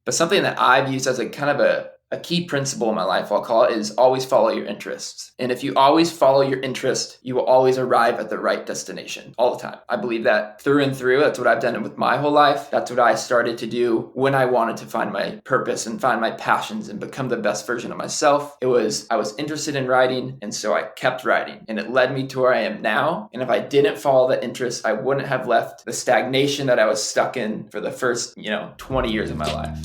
But something that I've used as a kind of a key principle in my life, I'll call it, is always follow your interests. And if you always follow your interest, you will always arrive at the right destination all the time. I believe that through and through. That's what I've done with my whole life. That's what I started to do when I wanted to find my purpose and find my passions and become the best version of myself. I was interested in writing, and so I kept writing, and it led me to where I am now. And if I didn't follow that interest, I wouldn't have left the stagnation that I was stuck in for the first, 20 years of my life.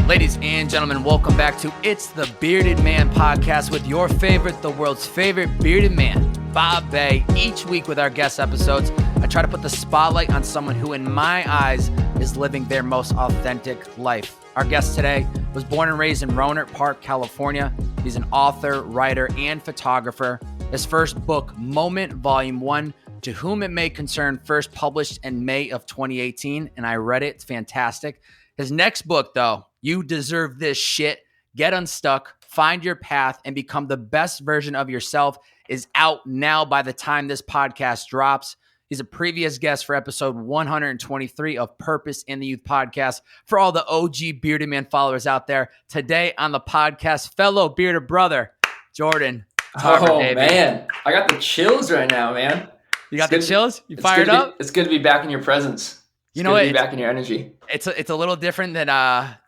Ladies and gentlemen, welcome back to It's the Bearded Man podcast with your favorite, the world's favorite bearded man, Bob Bay. Each week with our guest episodes, I try to put the spotlight on someone who, in my eyes, is living their most authentic life. Our guest today was born and raised in Rohnert Park, California. He's an author, writer, and photographer. His first book, Moment, Volume 1, To Whom It May Concern, first published in May of 2018, and I read it. It's fantastic. His next book, though, You Deserve This Shit, Get Unstuck, Find Your Path, and Become the Best Version of Yourself, is out now by the time this podcast drops. He's a previous guest for episode 123 of Purpose in the Youth podcast. For all the OG Bearded Man followers out there, today on the podcast, fellow bearded brother, Jordan Tarver. Oh, man. I got the chills right now, man. You got the chills? You fired up? It's good to be back in your presence. You know what? Be back in your energy. It's a little different than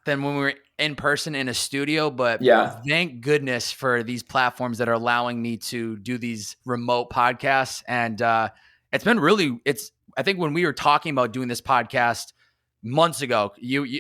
when we were in person in a studio, but yeah, thank goodness for these platforms that are allowing me to do these remote podcasts. And it's been I think when we were talking about doing this podcast months ago,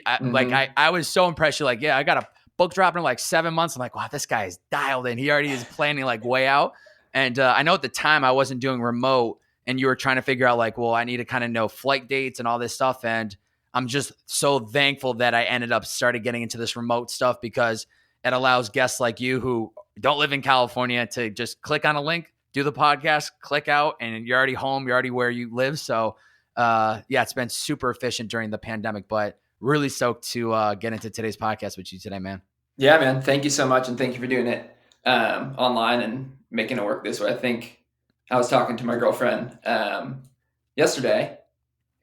I was so impressed. You're like, yeah, I got a book dropping in like 7 months. I'm like, wow, this guy is dialed in. He already is planning like way out. And I know at the time I wasn't doing remote, and you were trying to figure out like, well, I need to kind of know flight dates and all this stuff. And I'm just so thankful that I ended up started getting into this remote stuff, because it allows guests like you who don't live in California to just click on a link, do the podcast, click out, and you're already home. You're already where you live. So it's been super efficient during the pandemic, but really stoked to get into today's podcast with you today, man. Yeah, man. Thank you so much. And thank you for doing it online and making it work this way. I think I was talking to my girlfriend yesterday,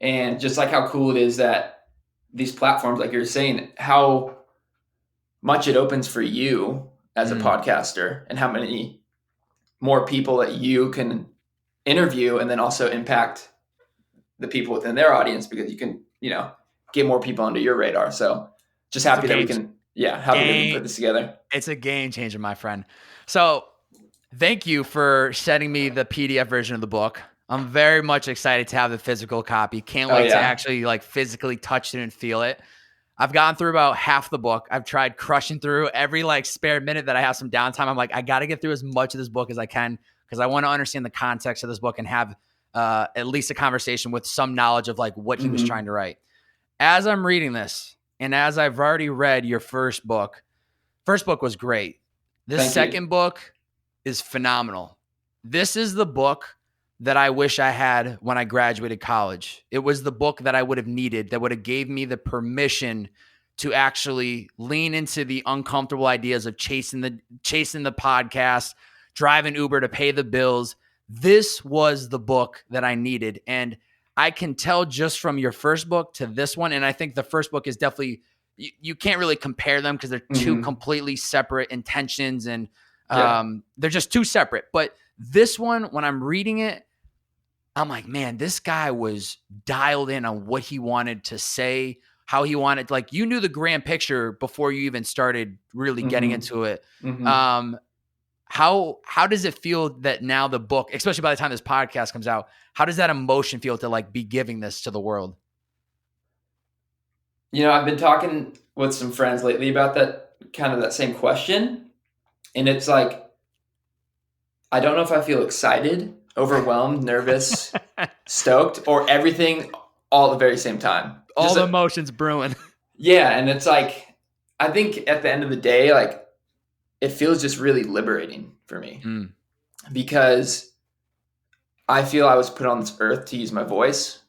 and just like how cool it is that these platforms, like you're saying, how much it opens for you as a podcaster, and how many more people that you can interview and then also impact the people within their audience, because you can, get more people under your radar. So just happy that we can put this together. It's a game changer, my friend. So thank you for sending me the PDF version of the book. I'm very much excited to have the physical copy. Can't wait to actually like physically touch it and feel it. I've gone through about half the book. I've tried crushing through every like spare minute that I have some downtime. I'm like, I got to get through as much of this book as I can, because I want to understand the context of this book and have at least a conversation with some knowledge of like what he was trying to write. As I'm reading this, and as I've already read your first book was great. This second book is phenomenal. This is the book that I wish I had when I graduated college. It was the book that I would have needed, that would have gave me the permission to actually lean into the uncomfortable ideas of chasing the podcast, driving Uber to pay the bills. This was the book that I needed. And I can tell just from your first book to this one, and I think the first book is definitely, you can't really compare them because they're two completely separate intentions, and they're just too separate. But this one, when I'm reading it, I'm like, man, this guy was dialed in on what he wanted to say, how he wanted, like, you knew the grand picture before you even started really getting into it. How does it feel that now the book, especially by the time this podcast comes out, how does that emotion feel to like be giving this to the world? I've been talking with some friends lately about that same question. And it's like, I don't know if I feel excited, overwhelmed, nervous, stoked, or everything all at the very same time. All the emotions brewing. Yeah. And it's like, I think at the end of the day, like, it feels just really liberating for me, because I feel I was put on this earth to use my voice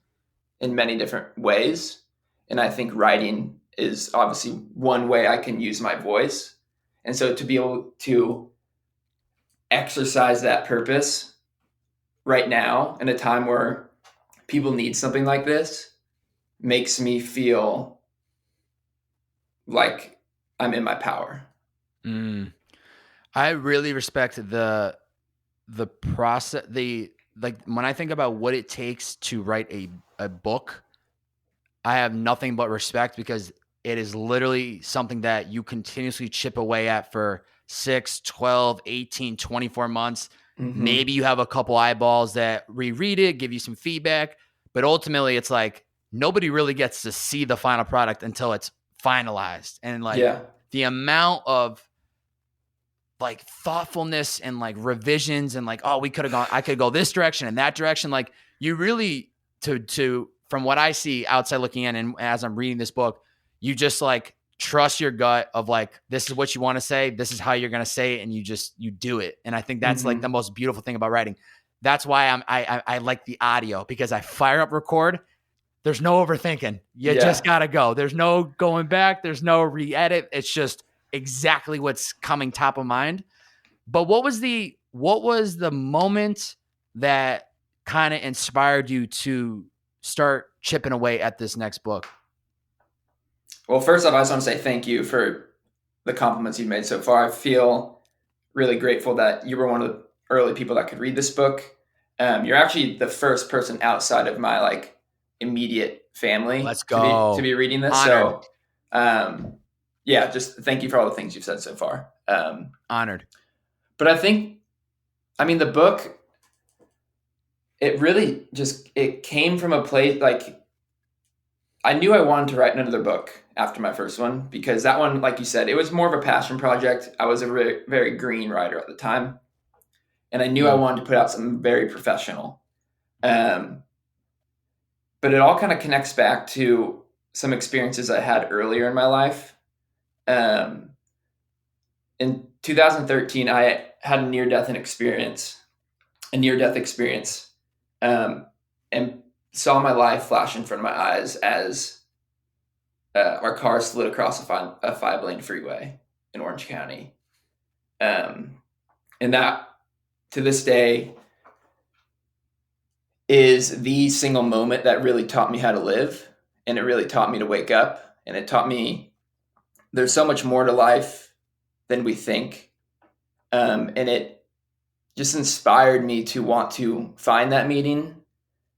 in many different ways. And I think writing is obviously one way I can use my voice. And so to be able to exercise that purpose right now in a time where people need something like this makes me feel like I'm in my power. I really respect the process. Like when I think about what it takes to write a book, I have nothing but respect, because it is literally something that you continuously chip away at for 6, 12, 18, 24 months. Mm-hmm. Maybe you have a couple eyeballs that reread it, give you some feedback, but ultimately it's like nobody really gets to see the final product until it's finalized. And like the amount of like thoughtfulness and like revisions and like, oh, I could go this direction and that direction. Like you really, from what I see outside looking in, and as I'm reading this book, you just like trust your gut of like, this is what you want to say. This is how you're going to say it. And you do it. And I think that's like the most beautiful thing about writing. That's why I like the audio, because I fire up record. There's no overthinking. You just got to go. There's no going back. There's no re-edit. It's just exactly what's coming top of mind. But what was the moment that kind of inspired you to start chipping away at this next book? Well, first off, I just want to say thank you for the compliments you've made so far. I feel really grateful that you were one of the early people that could read this book. You're actually the first person outside of my like immediate family to be reading this. Honored. So, just thank you for all the things you've said so far. Honored. But I think, the book, it really it came from a place, like, I knew I wanted to write another book after my first one, because that one, like you said, it was more of a passion project. I was a very, very green writer at the time, and I knew I wanted to put out something very professional. But it all kind of connects back to some experiences I had earlier in my life. In 2013, I had a near-death experience, and saw my life flash in front of my eyes as our car slid across a 5-lane freeway in Orange County. And that, to this day, is the single moment that really taught me how to live, and it really taught me to wake up, and it taught me there's so much more to life than we think. And it just inspired me to want to find that meaning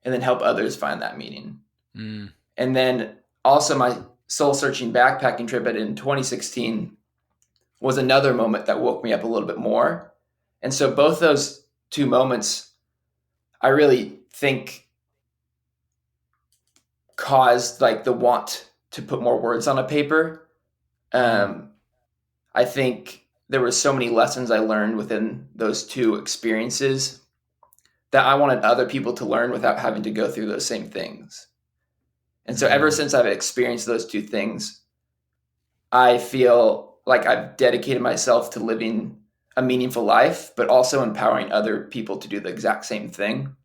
and then help others find that meaning. And then also my soul-searching backpacking trip in 2016 was another moment that woke me up a little bit more. And so both those two moments, I really think, caused like the want to put more words on a paper. I think there were so many lessons I learned within those two experiences that I wanted other people to learn without having to go through those same things. And so ever since I've experienced those two things, I feel like I've dedicated myself to living a meaningful life, but also empowering other people to do the exact same thing,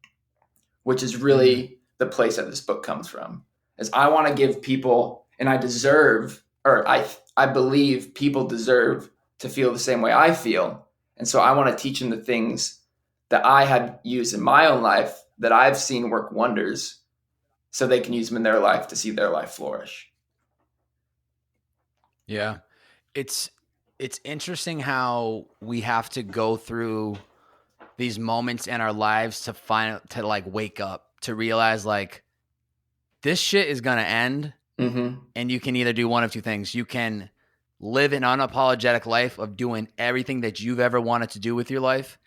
which is really the place that this book comes from. Is I want to give people, and I believe people deserve to feel the same way I feel. And so I want to teach them the things that I had used in my own life that I've seen work wonders, so they can use them in their life to see their life flourish. Yeah. It's interesting how we have to go through these moments in our lives to like wake up, to realize like this shit is going to end. And you can either do one of two things. You can live an unapologetic life of doing everything that you've ever wanted to do with your life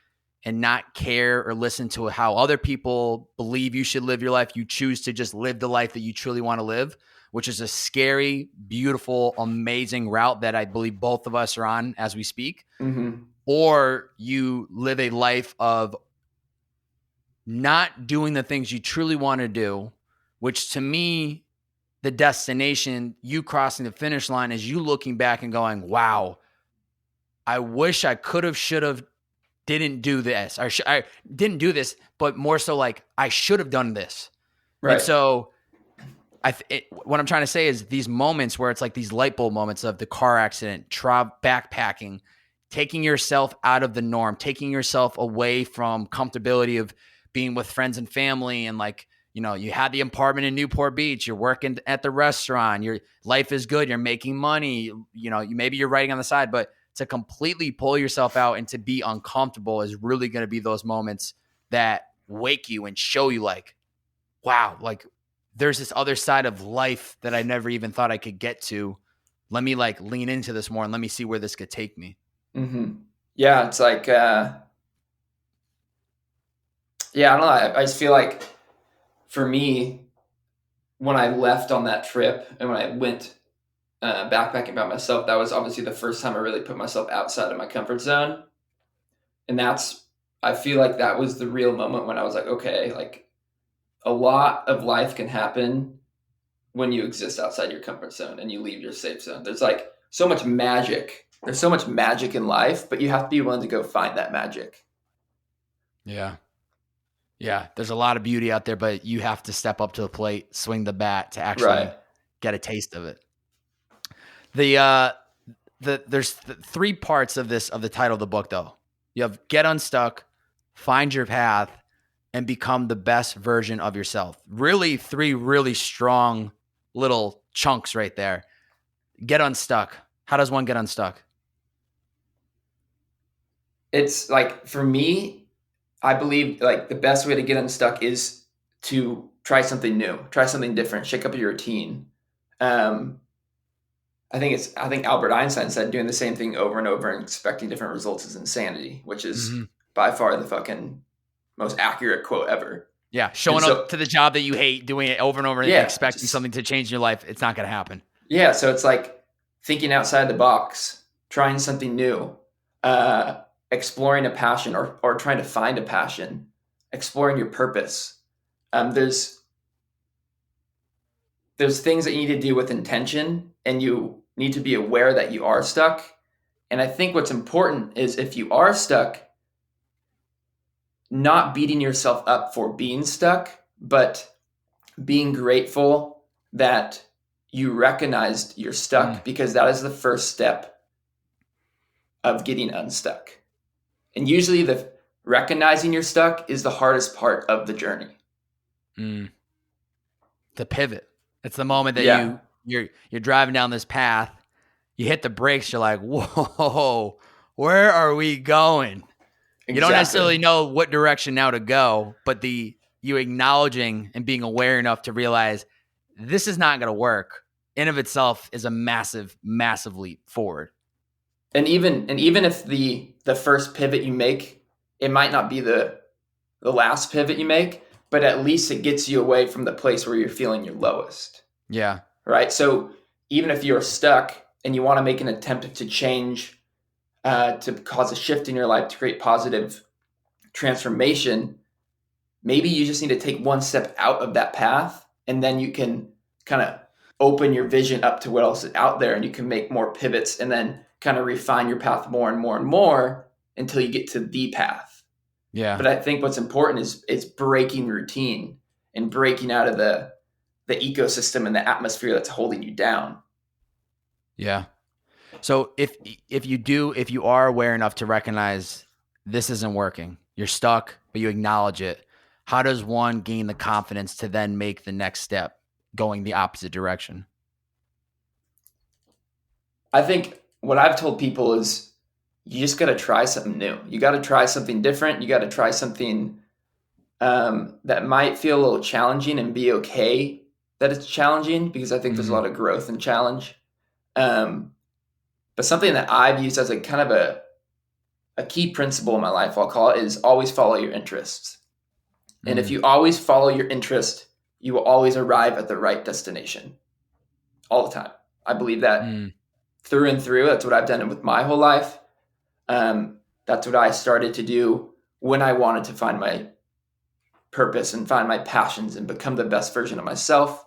and not care or listen to how other people believe you should live your life. You choose to just live the life that you truly want to live, which is a scary, beautiful, amazing route that I believe both of us are on as we speak. Or you live a life of not doing the things you truly want to do, which to me, the destination, you crossing the finish line, is you looking back and going, wow, I wish I could have, should have, didn't do this. I didn't do this, but more so like I should have done this. Right. And so what I'm trying to say is these moments where it's like these light bulb moments of the car accident, backpacking, taking yourself out of the norm, taking yourself away from comfortability of being with friends and family. And like, you had the apartment in Newport Beach, you're working at the restaurant, your life is good, you're making money, maybe you're writing on the side, but to completely pull yourself out and to be uncomfortable is really going to be those moments that wake you and show you like, wow, like there's this other side of life that I never even thought I could get to. Let me like lean into this more and let me see where this could take me. Mm-hmm. Yeah. It's like, I don't know. I just feel like for me, when I left on that trip and when I went backpacking by myself, that was obviously the first time I really put myself outside of my comfort zone. And I feel like that was the real moment when I was like, okay, like a lot of life can happen when you exist outside your comfort zone and you leave your safe zone. There's like so much magic. There's so much magic in life, but you have to be willing to go find that magic. Yeah. Yeah. There's a lot of beauty out there, but you have to step up to the plate, swing the bat to actually get a taste of it. There's 3 parts of the title of the book though. You have get unstuck, find your path, and become the best version of yourself. Really 3 really strong little chunks right there. Get unstuck. How does one get unstuck? It's like, for me, I believe like the best way to get unstuck is to try something new, try something different, shake up your routine. I think Albert Einstein said doing the same thing over and over and expecting different results is insanity, which is by far the fucking most accurate quote ever. Yeah, showing up to the job that you hate, doing it over and over and expecting something to change in your life, it's not going to happen. Yeah, so it's like thinking outside the box, trying something new, exploring a passion or trying to find a passion, exploring your purpose. There's things that you need to do with intention, and you need to be aware that you are stuck. And I think what's important is if you are stuck, not beating yourself up for being stuck, but being grateful that you recognized you're stuck, because that is the first step of getting unstuck. And usually the recognizing you're stuck is the hardest part of the journey. The pivot. It's the moment that you're driving down this path, you hit the brakes, you're like, whoa, where are we going? Exactly. You don't necessarily know what direction now to go, but you acknowledging and being aware enough to realize this is not going to work in of itself is a massive, massive leap forward. And even if the first pivot you make, it might not be the last pivot you make, but at least it gets you away from the place where you're feeling your lowest. Yeah. Right. So even if you're stuck and you want to make an attempt to change, to cause a shift in your life, to create positive transformation, maybe you just need to take one step out of that path, and then you can kind of open your vision up to what else is out there, and you can make more pivots and then kind of refine your path more and more and more until you get to the path. Yeah. But I think what's important is breaking routine and breaking out of the ecosystem and the atmosphere that's holding you down. Yeah. So if you are aware enough to recognize this isn't working, you're stuck, but you acknowledge it, how does one gain the confidence to then make the next step going the opposite direction? I think what I've told people is you just got to try something new. You got to try something different. You got to try something that might feel a little challenging, and be okay that it's challenging, because I think there's a lot of growth and challenge. But something that I've used as a kind of a key principle in my life, I'll call it, is always follow your interests. And if you always follow your interest, you will always arrive at the right destination all the time. I believe that through and through. That's what I've done with my whole life. That's what I started to do when I wanted to find my purpose and find my passions and become the best version of myself.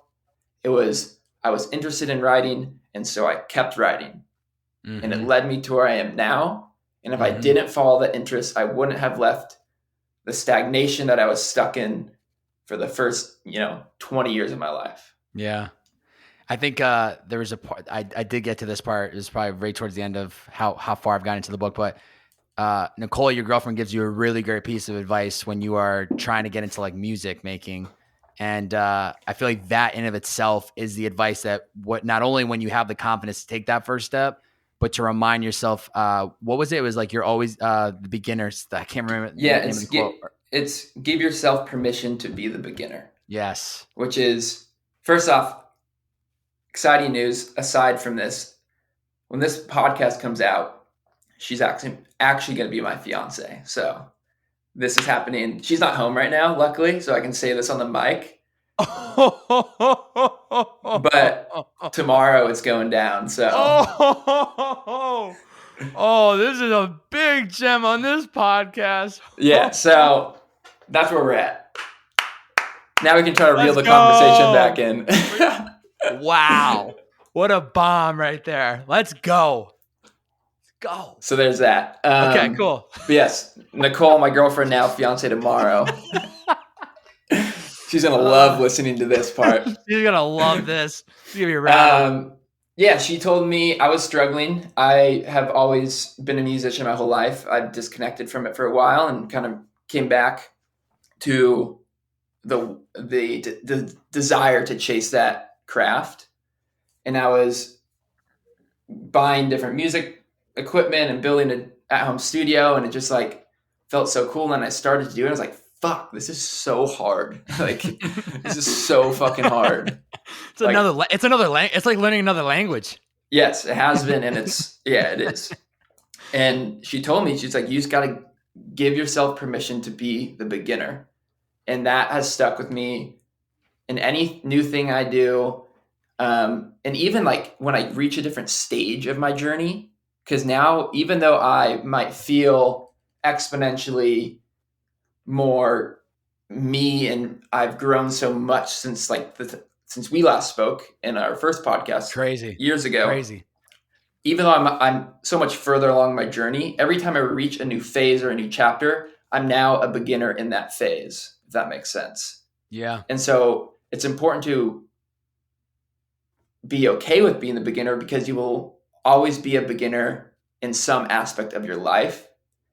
I was interested in writing, and so I kept writing. And it led me to where I am now. And if I didn't follow that interest, I wouldn't have left the stagnation that I was stuck in for the first, 20 years of my life. Yeah. I think there was a part I did get to this part. It was probably right towards the end of how far I've gotten into the book. But Nicole, your girlfriend, gives you a really great piece of advice when you are trying to get into like music making. And I feel like that in of itself is the advice that not only when you have the confidence to take that first step, but to remind yourself, what was it? It was like you're always the beginners. I can't remember the name of the quote. It's give yourself permission to be the beginner. Yes. Which is, first off, exciting news aside from this. When this podcast comes out, she's actually going to be my fiance. So this is happening. She's not home right now, luckily, so I can say this on the mic. But tomorrow it's going down. So this is a big gem on this podcast. Yeah, so that's where we're at. Now we can try to reel the conversation back in. Wow. What a bomb right there. Let's go. Go. So there's that. Okay, cool. Yes, Nicole, my girlfriend now, fiance tomorrow. She's going to love listening to this part. She's going to love this. She's going to be around. Yeah, she told me I was struggling. I have always been a musician my whole life. I disconnected from it for a while and kind of came back to the desire to chase that craft. And I was buying different music equipment and building an at-home studio, and it just like felt so cool. And I started to do it. I was like, fuck, this is so hard. Like, this is so fucking hard. It's like learning another language. Yes, it has been. And it is. And she told me, she's like, you just got to give yourself permission to be the beginner. And that has stuck with me in any new thing I do. And even like when I reach a different stage of my journey, because now, even though I might feel exponentially more me and I've grown so much since since we last spoke in our first podcast years ago. Even though I'm so much further along my journey, every time I reach a new phase or a new chapter, I'm now a beginner in that phase, if that makes sense. Yeah. And so it's important to be okay with being the beginner, because you will always be a beginner in some aspect of your life.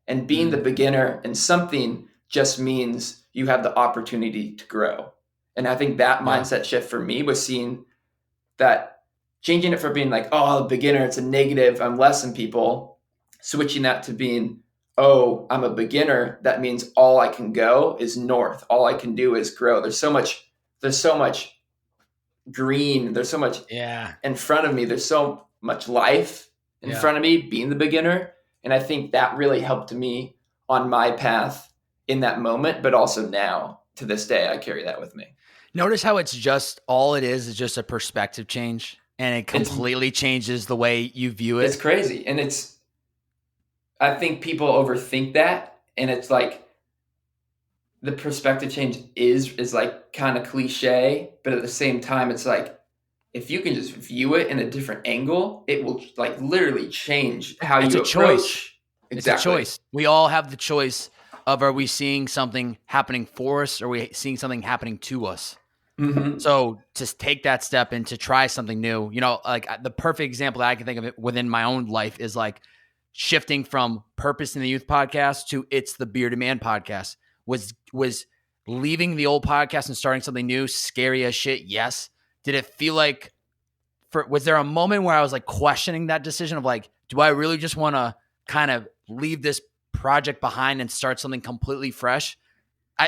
And being the beginner in something just means you have the opportunity to grow. And I think that mindset shift for me was seeing that, changing it from being like, oh, beginner, it's a negative, I'm less than people, switching that to being, oh, I'm a beginner. That means all I can go is north. All I can do is grow. There's so much green. There's so much in front of me. There's so much life in front of me, being the beginner. And I think that really helped me on my path in that moment, but also now to this day, I carry that with me. Notice how it's just, all it is just a perspective change, and it completely changes the way you view it. It's crazy. And I think people overthink that. And it's like, the perspective change is like kind of cliche, but at the same time, it's like, if you can just view it in a different angle, it will like literally change how you approach. Choice. Exactly. It's a choice. We all have the choice of, are we seeing something happening for us, or are we seeing something happening to us? Mm-hmm. So to take that step and to try something new, like the perfect example that I can think of it within my own life is like shifting from Purpose in the Youth podcast to It's the Bearded Man podcast. Was leaving the old podcast and starting something new scary as shit? Yes. Did it feel like, was there a moment where I was like questioning that decision of like, do I really just want to kind of leave this project behind and start something completely fresh?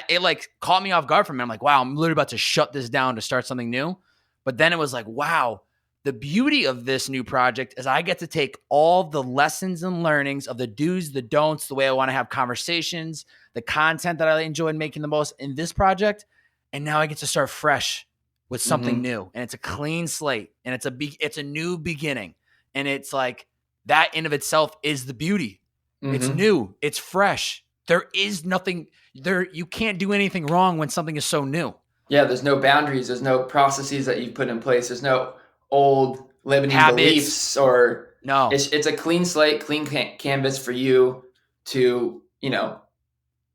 It like caught me off guard for a minute. I'm like, wow, I'm literally about to shut this down to start something new. But then it was like, wow, the beauty of this new project is I get to take all the lessons and learnings of the do's, the don'ts, the way I want to have conversations, the content that I enjoyed making the most in this project. And now I get to start fresh with something new, and it's a clean slate, and it's a new beginning. And it's like, that in of itself is the beauty. It's new. It's fresh. There is nothing there. You can't do anything wrong when something is so new. Yeah. There's no boundaries. There's no processes that you've put in place. There's no old limiting beliefs or no. It's a clean slate, clean canvas for you to,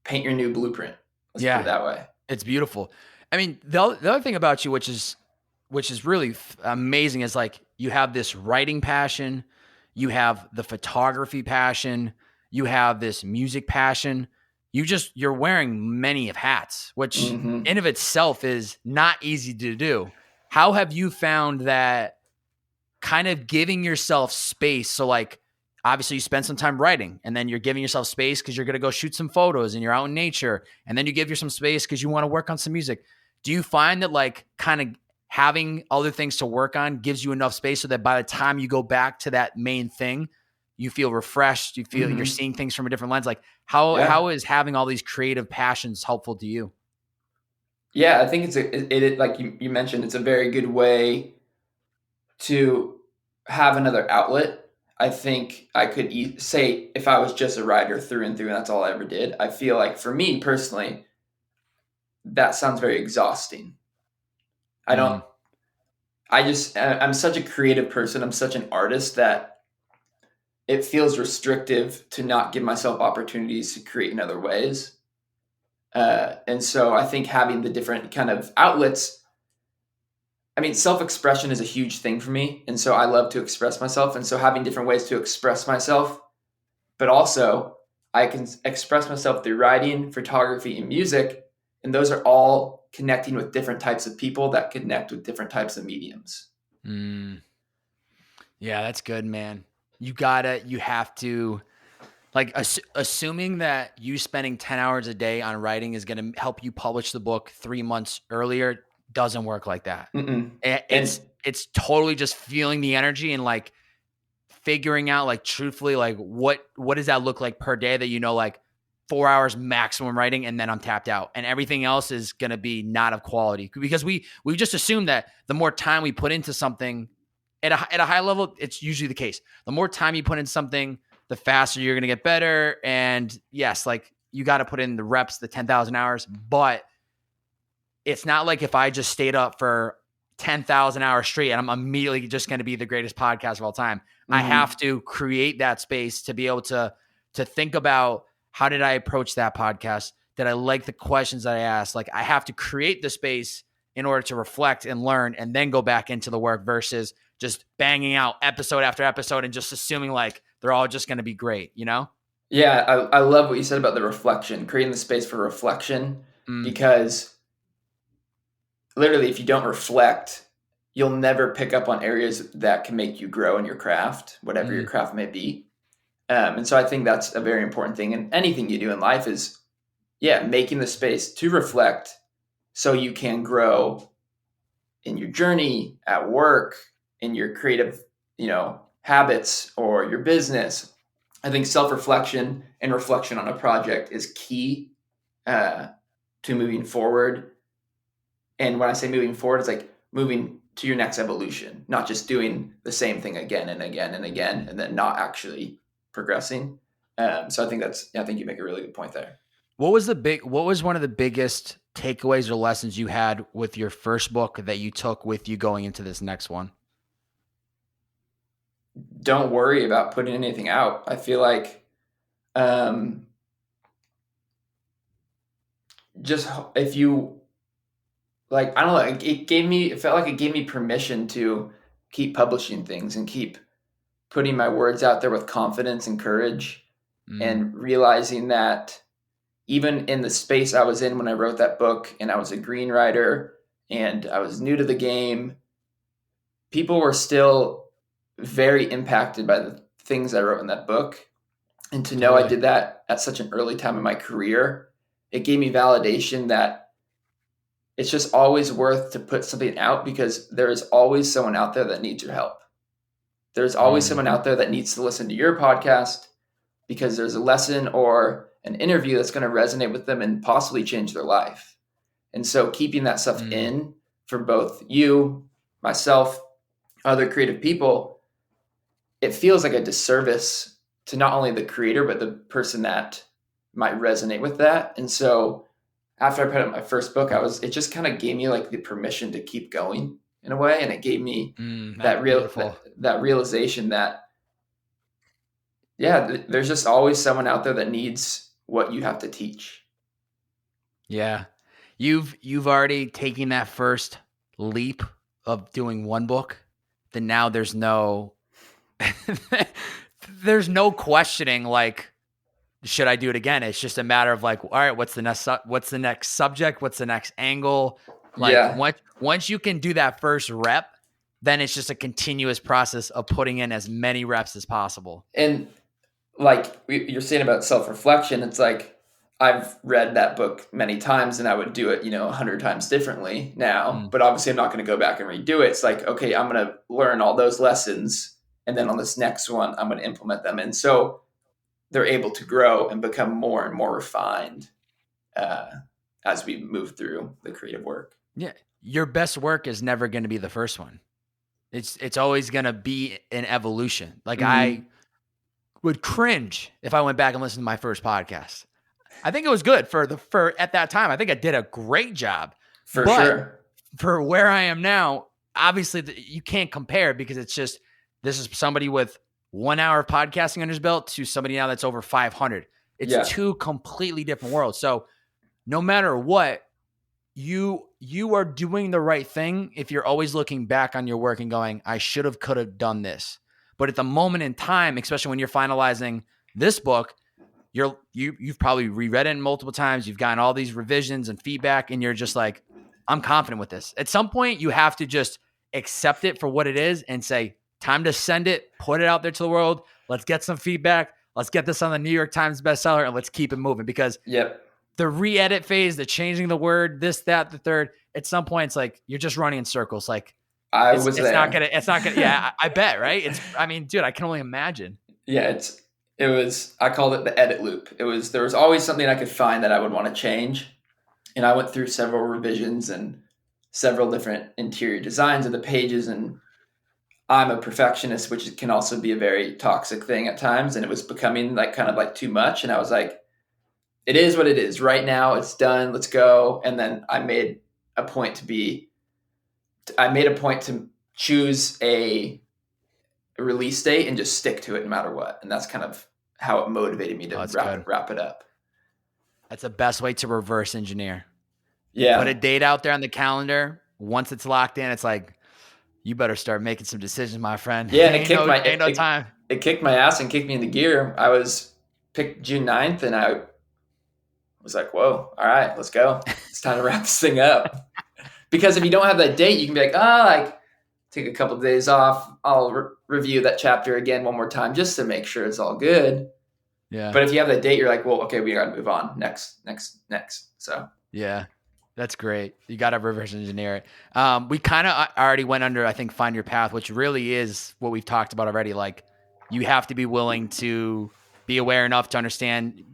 paint your new blueprint. Let's put it that way. It's beautiful. I mean, the other thing about you, which is which is really amazing, is like you have this writing passion, you have the photography passion, you have this music passion. You're wearing many of hats, which Mm-hmm. in of itself is not easy to do. How have you found that kind of giving yourself space? So like, obviously you spend some time writing and then you're giving yourself space because you're going to go shoot some photos and you're out in nature. And then you give yourself some space because you want to work on some music. Do you find that like kind of having other things to work on gives you enough space so that by the time you go back to that main thing, you feel refreshed, you feel you're seeing things from a different lens? Like how is having all these creative passions helpful to you? Yeah, I think it like you mentioned, it's a very good way to have another outlet. I think I could say if I was just a writer through and through, and that's all I ever did, I feel like for me personally, that sounds very exhausting. I don't, I'm such a creative person. I'm such an artist that it feels restrictive to not give myself opportunities to create in other ways. And so I think having the different kind of outlets, I mean, self-expression is a huge thing for me. And so I love to express myself. And so having different ways to express myself, but also I can express myself through writing, photography, and music. And those are all connecting with different types of people that connect with different types of mediums. Yeah, that's good, man. You have to, like, assuming that you spending 10 hours a day on writing is going to help you publish the book 3 months earlier doesn't work like that. Mm-mm. It's totally just feeling the energy and like figuring out, like, truthfully, like what does that look like per day, that, you know, like 4 hours maximum writing and then I'm tapped out and everything else is going to be not of quality, because we just assume that the more time we put into something at a high level, it's usually the case. The more time you put in something, the faster you're going to get better. And yes, like you got to put in the reps, the 10,000 hours, but it's not like if I just stayed up for 10,000 hours straight and I'm immediately just going to be the greatest podcast of all time. I have to create that space to be able to think about, how did I approach that podcast? Did I like the questions that I asked? Like, I have to create the space in order to reflect and learn and then go back into the work versus just banging out episode after episode and just assuming like they're all just going to be great, you know? Yeah, I love what you said about the reflection, creating the space for reflection, because literally if you don't reflect, you'll never pick up on areas that can make you grow in your craft, whatever your craft may be. And so I think that's a very important thing. And anything you do in life is, making the space to reflect so you can grow in your journey, at work, in your creative, habits or your business. I think self-reflection and reflection on a project is key to moving forward. And when I say moving forward, it's like moving to your next evolution, not just doing the same thing again and again and again, and then not actually progressing. So I think you make a really good point there. What was one of the biggest takeaways or lessons you had with your first book that you took with you going into this next one? Don't worry about putting anything out. I feel like just if you like, I don't know, it felt like it gave me permission to keep publishing things and keep putting my words out there with confidence and courage, and realizing that even in the space I was in when I wrote that book, and I was a green writer and I was new to the game, people were still very impacted by the things I wrote in that book. And to know I did that at such an early time in my career, it gave me validation that it's just always worth to put something out, because there is always someone out there that needs your help. There's always someone out there that needs to listen to your podcast, because there's a lesson or an interview that's going to resonate with them and possibly change their life. And so keeping that stuff in for both you, myself, other creative people, it feels like a disservice to not only the creator, but the person that might resonate with that. And so after I put out my first book, it just kind of gave me like the permission to keep that in a way. And it gave me that realization that, there's just always someone out there that needs what you have to teach. Yeah. You've already taken that first leap of doing one book, then now there's no there's no questioning like, should I do it again? It's just a matter of like, all right, what's the next subject? What's the next angle? Like once you can do that first rep, then it's just a continuous process of putting in as many reps as possible. And like you're saying about self-reflection, it's like I've read that book many times and I would do it, 100 times differently now, but obviously I'm not going to go back and redo it. It's like, okay, I'm going to learn all those lessons. And then on this next one, I'm going to implement them. And so they're able to grow and become more and more refined as we move through the creative work. Yeah. Your best work is never going to be the first one. It's always going to be an evolution. Like I would cringe if I went back and listened to my first podcast. I think it was good for at that time. I think I did a great job. For sure. For where I am now, obviously you can't compare because it's just, this is somebody with 1 hour of podcasting under his belt to somebody now that's over 500. It's two completely different worlds. So no matter what, you are doing the right thing if you're always looking back on your work and going, I could have done this. But at the moment in time, especially when you're finalizing this book, you've probably reread it multiple times. You've gotten all these revisions and feedback, and you're just like, I'm confident with this. At some point, you have to just accept it for what it is and say, time to send it, put it out there to the world. Let's get some feedback. Let's get this on the New York Times bestseller, and let's keep it moving. Because the re-edit phase, the changing the word, this, that, the third, at some point, it's like you're just running in circles. Like it's not gonna. Yeah, I bet, right? Dude, I can only imagine. Yeah, I called it the edit loop. There was always something I could find that I would want to change. And I went through several revisions and several different interior designs of the pages. And I'm a perfectionist, which can also be a very toxic thing at times. And it was becoming kind of too much. And I was like, it is what it is. Right now it's done. Let's go. And then I made a point to choose a release date and just stick to it no matter what. And that's kind of how it motivated me to wrap it up. That's the best way to reverse engineer. Yeah. Put a date out there on the calendar. Once it's locked in, it's like, you better start making some decisions, my friend. Yeah. And time. It kicked my ass and kicked me into gear. I was picked June 9th and I was like, whoa, all right, let's go. It's time to wrap this thing up. Because if you don't have that date, you can be like, take a couple of days off. I'll review that chapter again one more time just to make sure it's all good. Yeah. But if you have that date, you're like, well, okay, we got to move on. Next. So. Yeah, that's great. You got to reverse engineer it. We kind of already went under, I think, find your path, which really is what we've talked about already. Like, you have to be willing to be aware enough to understand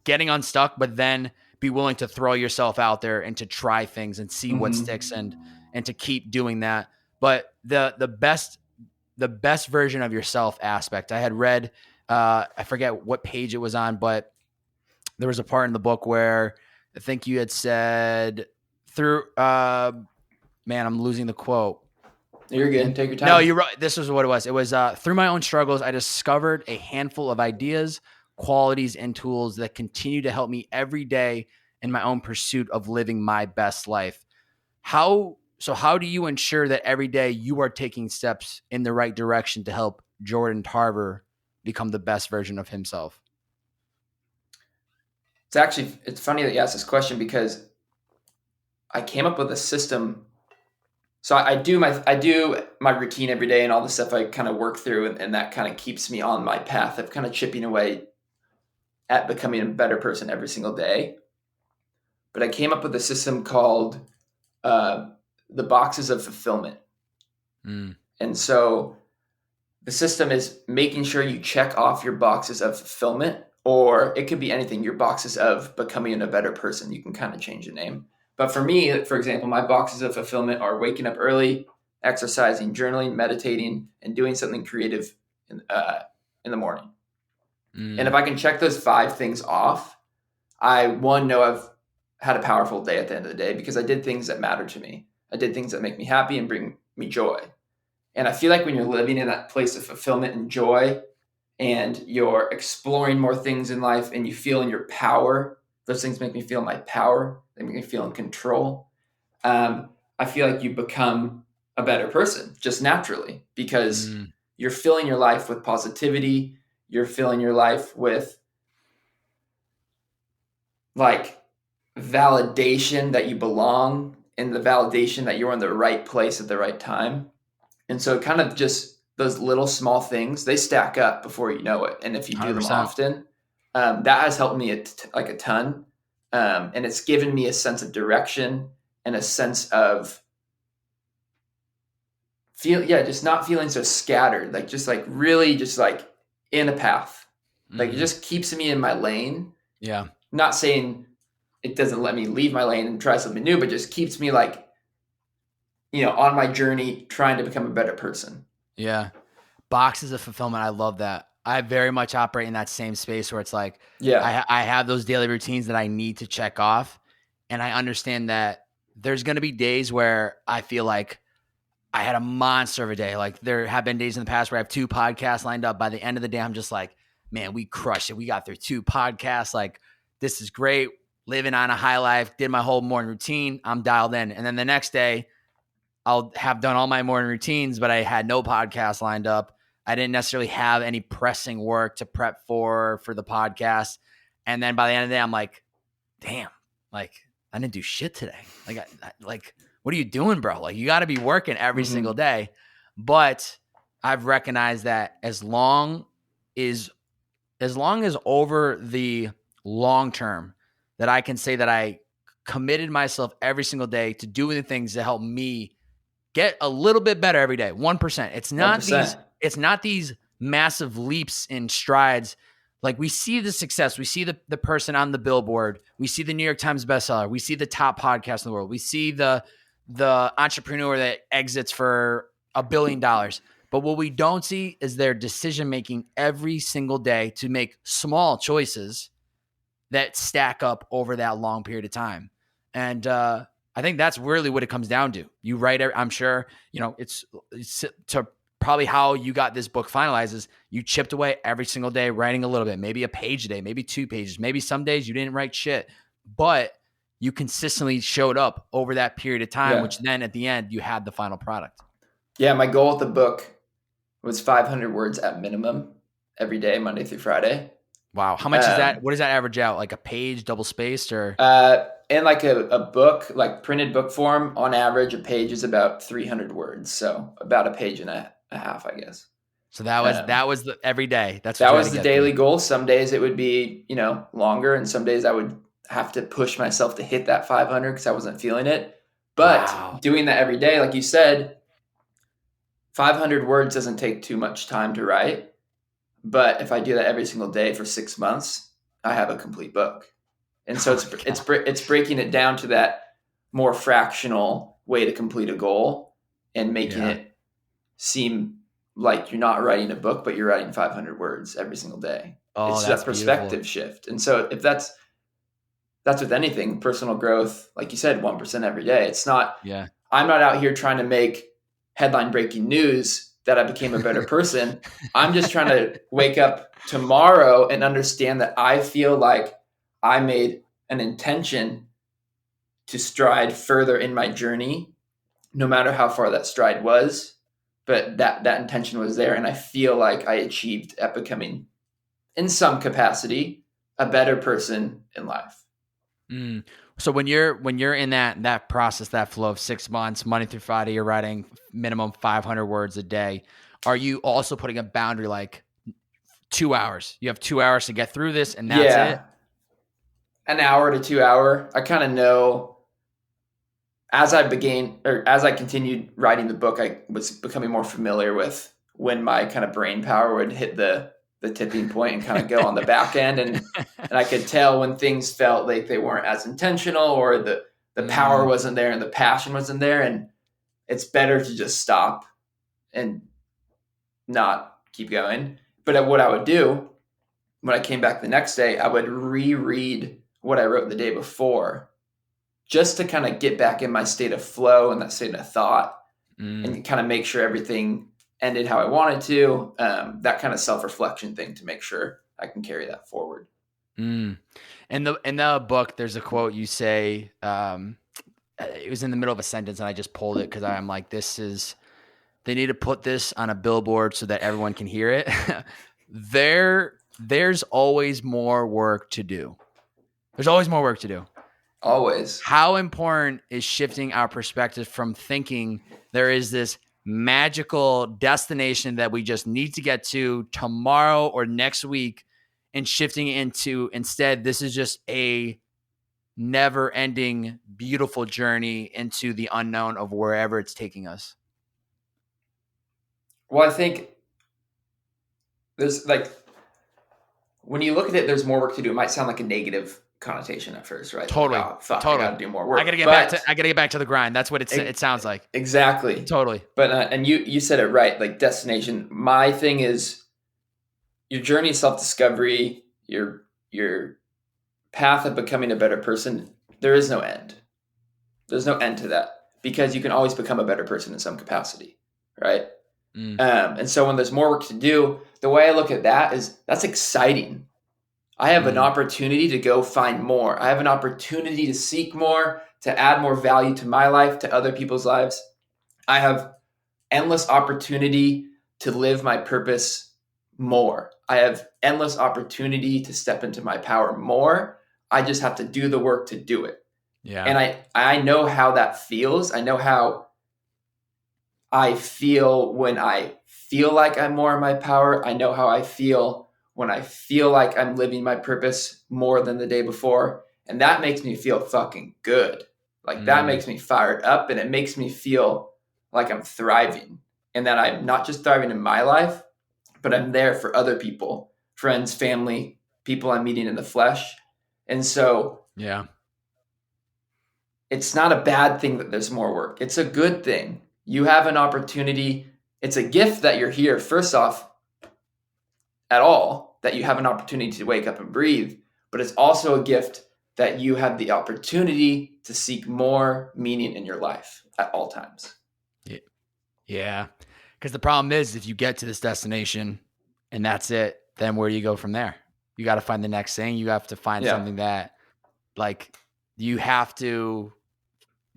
getting unstuck, but then be willing to throw yourself out there and to try things and see what sticks and to keep doing that. But the best version of yourself aspect, I had read, I forget what page it was on, but there was a part in the book where I think you had said I'm losing the quote. You're good. Take your time. No, you're right. This was what it was. It was through my own struggles, I discovered a handful of ideas, qualities, and tools that continue to help me every day in my own pursuit of living my best life. How do you ensure that every day you are taking steps in the right direction to help Jordan Tarver become the best version of himself? It's funny that you asked this question because I came up with a system. So I do my routine every day and all the stuff I kind of work through, and that kind of keeps me on my path of kind of chipping away at becoming a better person every single day. But I came up with a system called the boxes of fulfillment. And so the system is making sure you check off your boxes of fulfillment, or it could be anything, your boxes of becoming a better person. You can kind of change the name. But for me, for example, my boxes of fulfillment are waking up early, exercising, journaling, meditating, and doing something creative in the morning. And if I can check those 5 things off, I know I've had a powerful day at the end of the day because I did things that matter to me. I did things that make me happy and bring me joy. And I feel like when you're living in that place of fulfillment and joy and you're exploring more things in life and you feel in your power, those things make me feel my power. They make me feel in control. I feel like you become a better person just naturally, because you're filling your life with positivity. You're filling your life with like validation that you belong, and the validation that you're in the right place at the right time. And so kind of just those little small things, they stack up before you know it. And if you do them 100%. often, that has helped me like a ton. And it's given me a sense of direction and a sense of just not feeling so scattered, like just like really just like in a path. Like it just keeps me in my lane. Yeah. Not saying it doesn't let me leave my lane and try something new, but just keeps me like, on my journey trying to become a better person. Yeah. Boxes of fulfillment. I love that. I very much operate in that same space where it's like, I have those daily routines that I need to check off. And I understand that there's going to be days where I feel like I had a monster of a day. Like there have been days in the past where I have 2 podcasts lined up. By the end of the day, I'm just like, man, we crushed it. We got through 2 podcasts. Like, this is great. Living on a high life, did my whole morning routine. I'm dialed in. And then the next day, I'll have done all my morning routines, but I had no podcast lined up. I didn't necessarily have any pressing work to prep for the podcast. And then by the end of the day, I'm like, damn, like I didn't do shit today. Like, what are you doing, bro? Like you got to be working every single day. But I've recognized that as long as over the long term that I can say that I committed myself every single day to doing the things that help me get a little bit better every day. 1%. It's not 1%. These massive leaps in strides. Like we see the success. We see the person on the billboard. We see the New York Times bestseller. We see the top podcast in the world. We see the entrepreneur that exits for $1 billion. But what we don't see is their decision-making every single day to make small choices that stack up over that long period of time. And I think that's really what it comes down to. You write, I'm sure, it's to probably how you got this book finalized is you chipped away every single day, writing a little bit, maybe a page a day, maybe 2 pages, maybe some days you didn't write shit, but you consistently showed up over that period of time, which then at the end you had the final product. Yeah. My goal with the book was 500 words at minimum every day, Monday through Friday. Wow. How much is that? What does that average out? Like a page double spaced or? In like a book, like printed book form, on average, a page is about 300 words. So about a page and a half, I guess. So that was the every day. That was the daily goal. Some days it would be, longer, and some days I would have to push myself to hit that 500 because I wasn't feeling it. But doing that every day, like you said, 500 words doesn't take too much time to write. But if I do that every single day for 6 months, I have a complete book. And so it's breaking it down to that more fractional way to complete a goal and making it seem like you're not writing a book, but you're writing 500 words every single day. It's that perspective shift. And so if that's with anything, personal growth, like you said, 1% every day. It's not, I'm not out here trying to make headline breaking news that I became a better person. I'm just trying to wake up tomorrow and understand that I feel like I made an intention to stride further in my journey, no matter how far that stride was, but that intention was there. And I feel like I achieved at becoming, in some capacity, a better person in life. So when you're in that process, that flow of 6 months, Monday through Friday, you're writing minimum 500 words a day. Are you also putting a boundary like 2 hours? You have 2 hours to get through this, and that's it. An hour to 2 hour. I kind of know as I continued writing the book, I was becoming more familiar with when my kind of brain power would hit the tipping point and kind of go on the back end. And I could tell when things felt like they weren't as intentional, or the power wasn't there and the passion wasn't there. And it's better to just stop and not keep going. But what I would do when I came back the next day, I would reread what I wrote the day before, just to kind of get back in my state of flow and that state of thought, and kind of make sure everything ended how I wanted to. That kind of self-reflection thing to make sure I can carry that forward. In the book, there's a quote you say, it was in the middle of a sentence and I just pulled it because I'm like, they need to put this on a billboard so that everyone can hear it. There's always more work to do. There's always more work to do. Always. How important is shifting our perspective from thinking there is this magical destination that we just need to get to tomorrow or next week, and shifting into instead, this is just a never-ending, beautiful journey into the unknown of wherever it's taking us? Well, I think there's like, when you look at it, there's more work to do. It might sound like a negative connotation at first, right? Totally. Like, oh, fuck, totally. I gotta do more work. I gotta get back to the grind. That's what it sounds like. Exactly. Totally. But and you said it right. Like, destination. My thing is your journey of self-discovery, your path of becoming a better person. There is no end. There's no end to that, because you can always become a better person in some capacity, right? And so when there's more work to do, the way I look at that is that's exciting. I have an opportunity to go find more. I have an opportunity to seek more, to add more value to my life, to other people's lives. I have endless opportunity to live my purpose more. I have endless opportunity to step into my power more. I just have to do the work to do it. Yeah. And I know how that feels. I know how I feel when I feel like I'm more in my power. I know how I feel when I feel like I'm living my purpose more than the day before. And that makes me feel fucking good. Like, that makes me fired up, and it makes me feel like I'm thriving, and that I'm not just thriving in my life, but I'm there for other people, friends, family, people I'm meeting in the flesh. And so, yeah, it's not a bad thing that there's more work. It's a good thing. You have an opportunity. It's a gift that you're here, first off, at all, that you have an opportunity to wake up and breathe. But it's also a gift that you have the opportunity to seek more meaning in your life at all times. Yeah. Because the problem is, if you get to this destination and that's it, then where do you go from there? You got to find the next thing. You have to find something that, like, you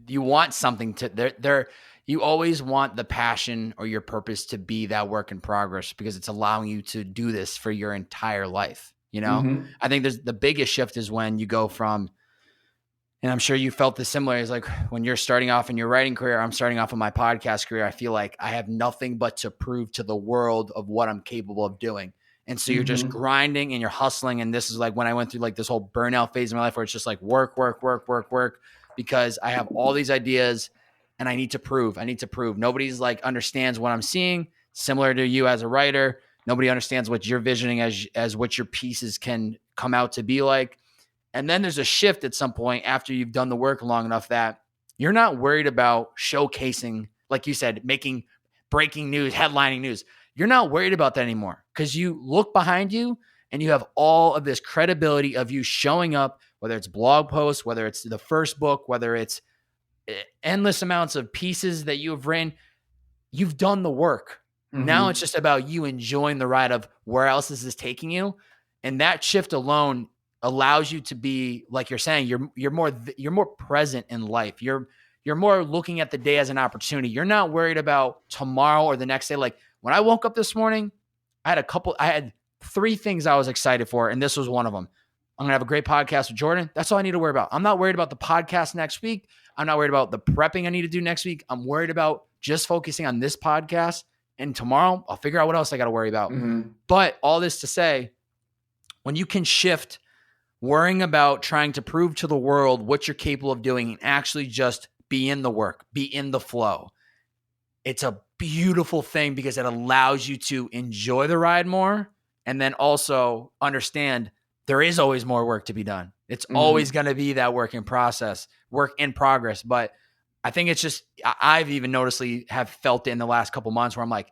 want something to you always want the passion or your purpose to be that work in progress, because it's allowing you to do this for your entire life. You know, I think the biggest shift is when you go from, and I'm sure you felt this similar, is like when you're starting off in your writing career, I'm starting off in my podcast career. I feel like I have nothing but to prove to the world of what I'm capable of doing. And so you're just grinding and you're hustling. And this is like when I went through like this whole burnout phase in my life, where it's just like work, because I have all these ideas and I need to prove. Nobody's like understands what I'm seeing. Similar to you as a writer, nobody understands what you're visioning as what your pieces can come out to be like. And then there's a shift at some point after you've done the work long enough that you're not worried about showcasing, like you said, making breaking news, headlining news. You're not worried about that anymore, because you look behind you and you have all of this credibility of you showing up, whether it's blog posts, whether it's the first book, whether it's endless amounts of pieces that you have written. You've done the work. Now it's just about you enjoying the ride of where else is this taking you. And that shift alone allows you to be, like you're saying, you're more present in life. You're more looking at the day as an opportunity. You're not worried about tomorrow or the next day. Like when I woke up this morning, I had 3 things I was excited for, and this was one of them. I'm going to have a great podcast with Jordan. That's all I need to worry about. I'm not worried about the podcast next week. I'm not worried about the prepping I need to do next week. I'm worried about just focusing on this podcast. And tomorrow I'll figure out what else I got to worry about. But all this to say, when you can shift worrying about trying to prove to the world what you're capable of doing and actually just be in the work, be in the flow, it's a beautiful thing, because it allows you to enjoy the ride more, and then also understand there is always more work to be done. It's always going to be that work in progress. But I think it's just, I've even have felt it in the last couple months where I'm like,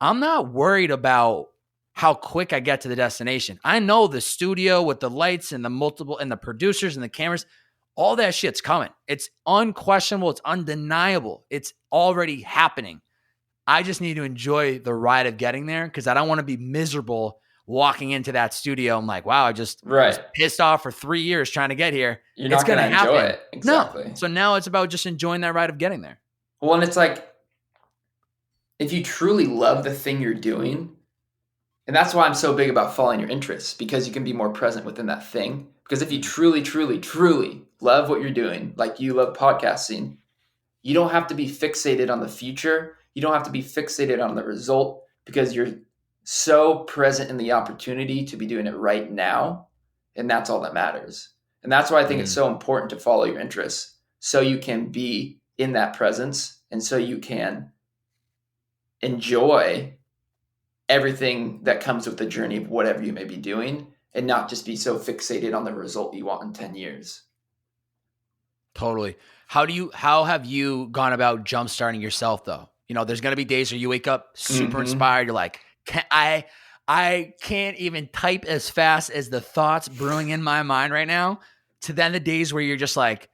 I'm not worried about how quick I get to the destination. I know the studio with the lights and the producers and the cameras, all that shit's coming. It's unquestionable. It's undeniable. It's already happening. I just need to enjoy the ride of getting there, because I don't want to be miserable walking into that studio, I'm like, wow, I just was Right. pissed off for 3 years trying to get here. You're It's not going going to to enjoy happen. it. No. Exactly. So now it's about just enjoying that ride of getting there. Well, and it's like, if you truly love the thing you're doing, and that's why I'm so big about following your interests, because you can be more present within that thing. Because if you truly, truly, truly love what you're doing, like you love podcasting, you don't have to be fixated on the future. You don't have to be fixated on the result, because you're so present in the opportunity to be doing it right now. And that's all that matters. And that's why I think it's so important to follow your interests, so you can be in that presence and so you can enjoy everything that comes with the journey of whatever you may be doing, and not just be so fixated on the result you want in 10 years. Totally. How have you gone about jumpstarting yourself though? You know, there's going to be days where you wake up super inspired. You're like, I can't even type as fast as the thoughts brewing in my mind right now, to then the days where you're just like,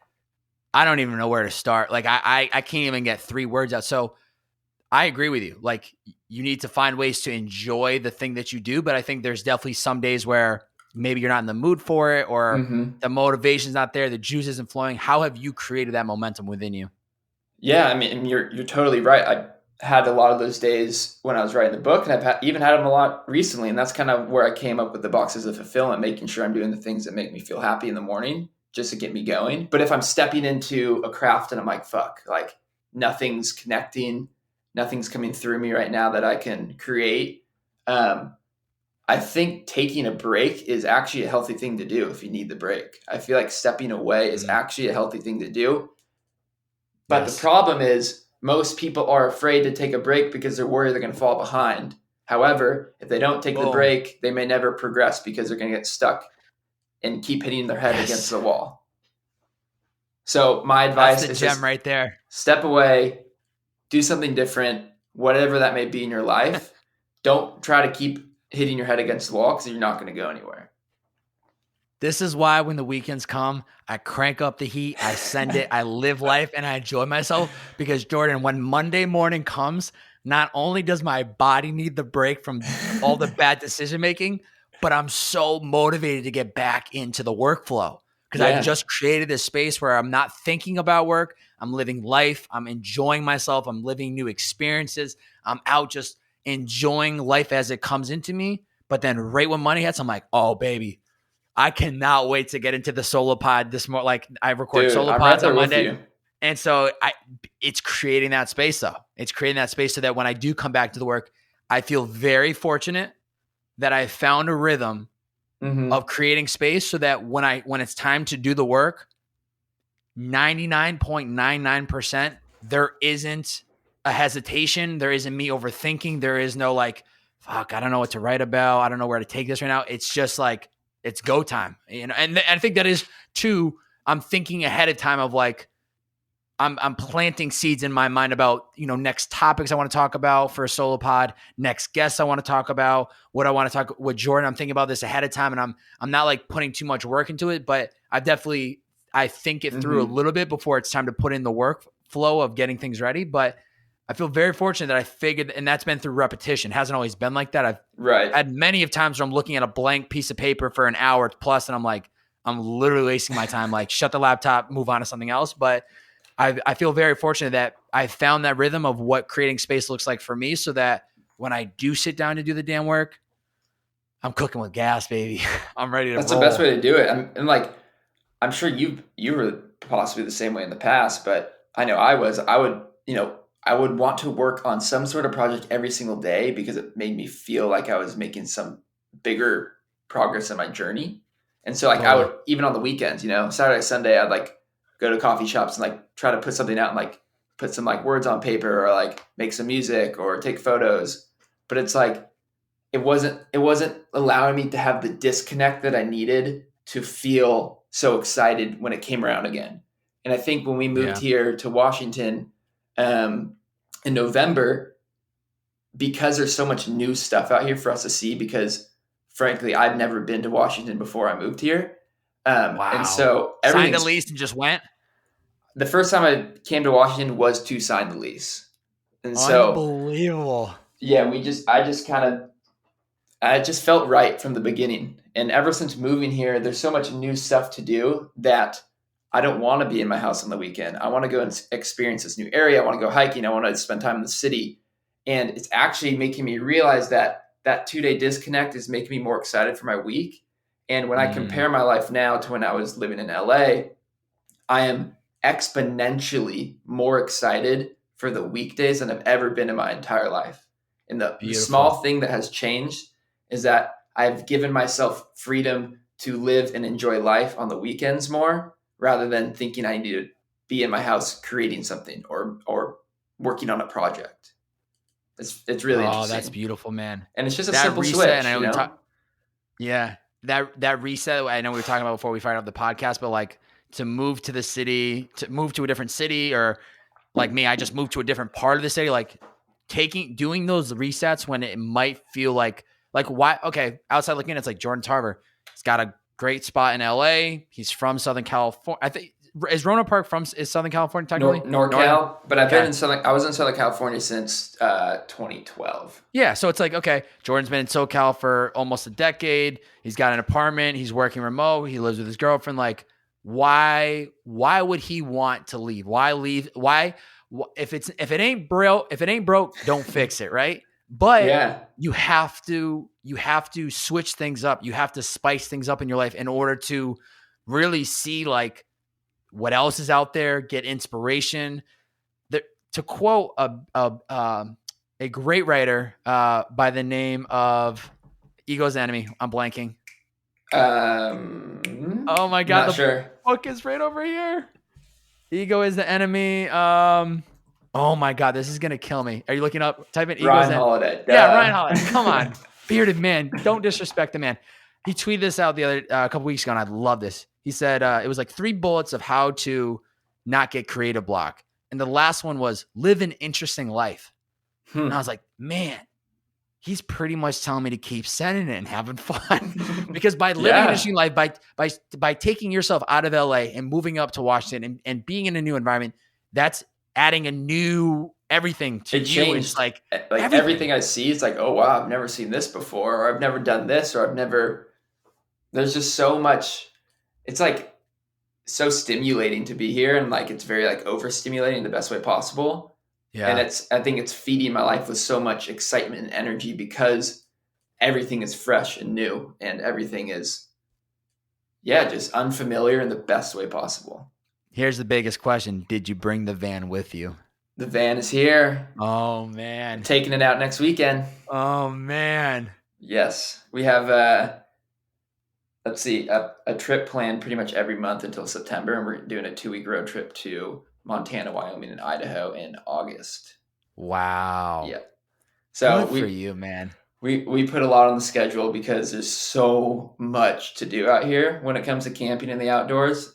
I don't even know where to start. Like I can't even get 3 words out. So I agree with you. Like you need to find ways to enjoy the thing that you do. But I think there's definitely some days where maybe you're not in the mood for it, or the motivation's not there, the juice isn't flowing. How have you created that momentum within you? Yeah, I mean, you're totally right. I had a lot of those days when I was writing the book, and even had them a lot recently. And that's kind of where I came up with the boxes of fulfillment, making sure I'm doing the things that make me feel happy in the morning, just to get me going. But if I'm stepping into a craft and I'm like, fuck, like nothing's connecting, nothing's coming through me right now that I can create. I think taking a break is actually a healthy thing to do if you need the break. I feel like stepping away is actually a healthy thing to do. But the problem is, most people are afraid to take a break because they're worried they're going to fall behind. However, if they don't take the break, they may never progress, because they're going to get stuck and keep hitting their head against the wall. So my advice is gem right there. Step away, do something different, whatever that may be in your life. Don't try to keep hitting your head against the wall, because you're not going to go anywhere. This is why when the weekends come, I crank up the heat, I send it, I live life, and I enjoy myself. Because Jordan, when Monday morning comes, not only does my body need the break from all the bad decision making, but I'm so motivated to get back into the workflow, because I just created this space where I'm not thinking about work. I'm living life. I'm enjoying myself. I'm living new experiences. I'm out just enjoying life as it comes into me. But then right when money hits, I'm like, oh, baby, I cannot wait to get into the solo pod this more. Like I record solo pods on Monday. And so it's creating that space though. It's creating that space so that when I do come back to the work, I feel very fortunate that I found a rhythm of creating space, so that when it's time to do the work, 99.99%, there isn't a hesitation. There isn't me overthinking. There is no like, fuck, I don't know what to write about. I don't know where to take this right now. It's just like, it's go time, you know. And I think that is too, I'm thinking ahead of time of like, I'm planting seeds in my mind about, you know, next topics I want to talk about for a solo pod, next guests I want to talk about, what I want to talk with Jordan. I'm thinking about this ahead of time, and I'm not like putting too much work into it, but I think it through a little bit before it's time to put in the workflow of getting things ready. But I feel very fortunate that I figured, and that's been through repetition. It hasn't always been like that. I've had many of times where I'm looking at a blank piece of paper for an hour plus, and I'm like, I'm literally wasting my time. Like, shut the laptop, move on to something else. But I feel very fortunate that I found that rhythm of what creating space looks like for me, so that when I do sit down to do the damn work, I'm cooking with gas, baby. I'm ready to roll. That's the best way to do it. And like, I'm sure you were possibly the same way in the past, but I know I would want to work on some sort of project every single day, because it made me feel like I was making some bigger progress in my journey. And so like I would, even on the weekends, you know, Saturday, Sunday, I'd like go to coffee shops and like try to put something out and like put some like words on paper, or like make some music or take photos. But it's like, it wasn't allowing me to have the disconnect that I needed to feel so excited when it came around again. And I think when we moved here to Washington in November, because there's so much new stuff out here for us to see, because frankly, I've never been to Washington before I moved here. Wow. And so signed a lease and just went? The first time I came to Washington was to sign the lease. And so unbelievable. Yeah, I just kind of it just felt right from the beginning. And ever since moving here, there's so much new stuff to do that I don't want to be in my house on the weekend. I want to go and experience this new area. I want to go hiking. I want to spend time in the city. And it's actually making me realize that that 2-day disconnect is making me more excited for my week. And when I compare my life now to when I was living in LA, I am exponentially more excited for the weekdays than I've ever been in my entire life. And the small thing that has changed is that I've given myself freedom to live and enjoy life on the weekends more, rather than thinking I need to be in my house creating something or working on a project. It's really interesting. Oh, that's beautiful, man. And it's just a simple switch. And I know that reset. I know we were talking about before we fired up the podcast, but like to move to the city, to move to a different city, or like me, I just moved to a different part of the city. Like doing those resets when it might feel like why? Okay, outside looking in, it's like Jordan Tarver. He's got a great spot in LA. He's from Southern California. I think is Roanoke Park is Southern California technically? NorCal, but I've been in I was in Southern California since 2012. Yeah, so it's like, okay, Jordan's been in SoCal for almost a decade. He's got an apartment. He's working remote. He lives with his girlfriend. Like, why would he want to leave? Why leave? Why if it ain't broke, don't fix it, right? But you have to switch things up. You have to spice things up in your life in order to really see like what else is out there, get inspiration. To quote a great writer by the name of Ego's Enemy, I'm blanking. Oh my God, book is right over here. Ego is the Enemy. Oh my God, this is gonna kill me. Are you looking up? Type in Ego's Ryan Holiday. Yeah, Ryan Holiday. Come on, bearded man. Don't disrespect the man. He tweeted this out the other a couple weeks ago, and I love this. He said it was like 3 bullets of how to not get creative block, and the last one was live an interesting life. And I was like, man, he's pretty much telling me to keep sending it and having fun. Because by living an interesting life, by taking yourself out of LA and moving up to Washington and being in a new environment, that's adding a new everything to you. It's like everything I see, it's like, oh wow, I've never seen this before, or I've never done this, or there's just so much. It's like so stimulating to be here, and like it's very like overstimulating in the best way possible. Yeah. And I think it's feeding my life with so much excitement and energy because everything is fresh and new, and everything is just unfamiliar in the best way possible. Here's the biggest question. Did you bring the van with you? The van is here. Oh, man. I'm taking it out next weekend. Oh, man. Yes. We have, a trip planned pretty much every month until September, and we're doing a 2-week road trip to Montana, Wyoming, and Idaho in August. Wow. Yeah. So good for you, man. We put a lot on the schedule because there's so much to do out here when it comes to camping in the outdoors.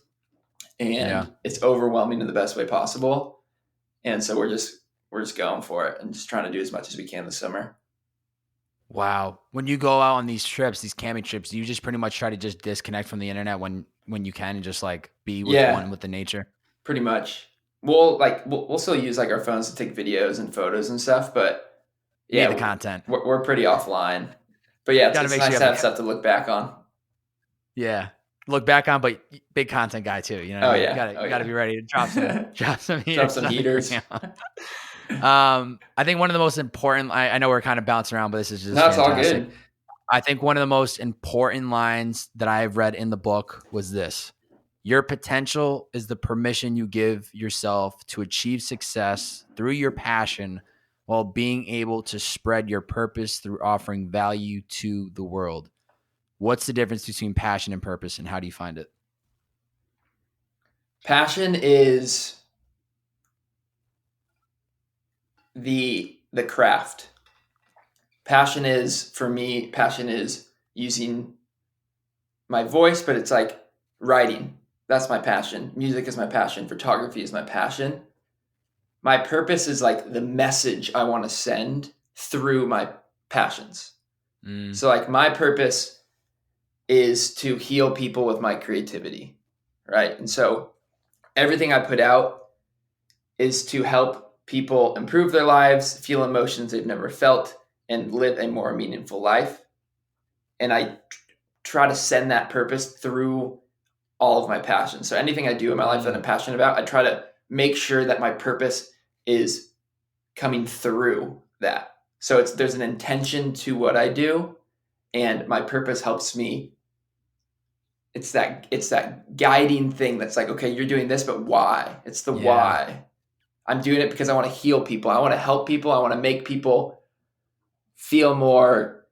And it's overwhelming in the best way possible. And so we're just going for it and just trying to do as much as we can this summer. Wow. When you go out on these trips, these camping trips, you just pretty much try to just disconnect from the internet when you can and just like be one with the nature. Pretty much. We'll still use like our phones to take videos and photos and stuff, but the content. We're pretty offline. But yeah, it's nice to have stuff to look back on. Yeah. Look back on, but big content guy too. You know, you gotta be ready to drop some heaters. I think one of the most important. I know we're kind of bouncing around, but this is just it's all good. I think one of the most important lines that I've read in the book was this: your potential is the permission you give yourself to achieve success through your passion, while being able to spread your purpose through offering value to the world. What's the difference between passion and purpose, and how do you find it? Passion is the craft. Passion is using my voice, but it's like writing. That's my passion. Music is my passion. Photography is my passion. My purpose is like the message I want to send through my passions. So like my purpose is to heal people with my creativity, right? And so everything I put out is to help people improve their lives, feel emotions they've never felt, and live a more meaningful life. and I try to send that purpose through all of my passions. So anything I do in my life that I'm passionate about, I try to make sure that my purpose is coming through that. So there's an intention to what I do, and my purpose helps me. It's that guiding thing that's like, okay, you're doing this, but why? It's the why. I'm doing it because I want to heal people. I want to help people. I want to make people feel more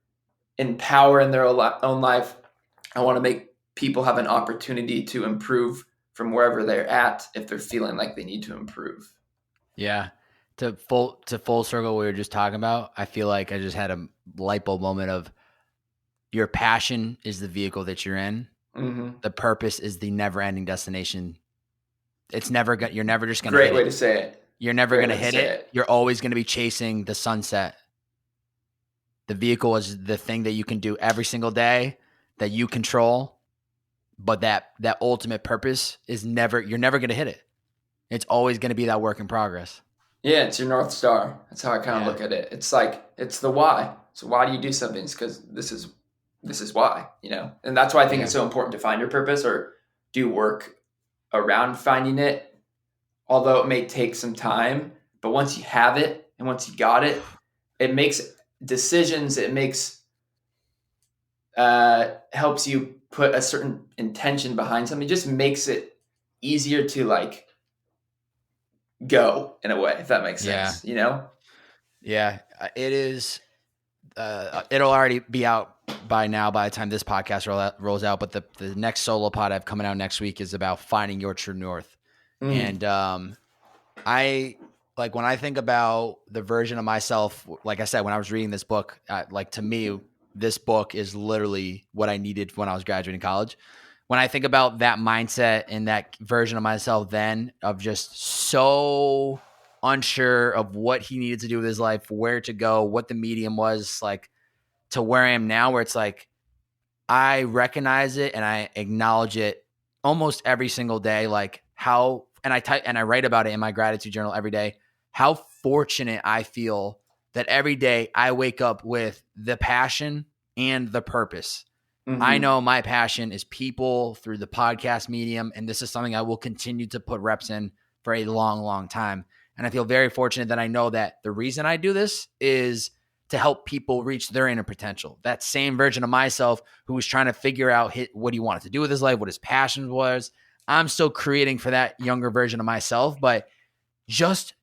empowered in their own life. I want to make people have an opportunity to improve from wherever they're at if they're feeling like they need to improve. Yeah. To full circle what we were just talking about, I feel like I just had a light bulb moment of your passion is the vehicle that you're in. Mm-hmm. The purpose is the never-ending destination. It's never you're never just going to Great way to say it. You're never going to hit it. You're always going to be chasing the sunset. The vehicle is the thing that you can do every single day that you control, but that ultimate purpose is you're never going to hit it. It's always going to be that work in progress. Yeah, it's your North Star. That's how I kind of look at it. It's like, it's the why. So why do you do something? It's because this is why, and that's why I think it's so important to find your purpose or do work around finding it, although it may take some time. But once you have it and once you got it, it makes decisions. It makes helps you put a certain intention behind something. It just makes it easier to like go in a way, if that makes sense. Yeah, it is. It'll already be out by now by the time this podcast rolls out. But the next solo pod I have coming out next week is about finding your true north. And I like when I think about the version of myself, like I said, when I was reading this book, to me, this book is literally what I needed when I was graduating college. When I think about that mindset and that version of myself then of just so unsure of what he needed to do with his life, where to go, what the medium was, like to where I am now, where it's like I recognize it and I acknowledge it almost every single day, like how, and I write about it in my gratitude journal every day, how fortunate I feel that every day I wake up with the passion and the purpose. Mm-hmm. I know my passion is people through the podcast medium, and this is something I will continue to put reps in for a long, long time. And I feel very fortunate that I know that the reason I do this is to help people reach their inner potential. That same version of myself who was trying to figure out what he wanted to do with his life, what his passion was. I'm still creating for that younger version of myself, but just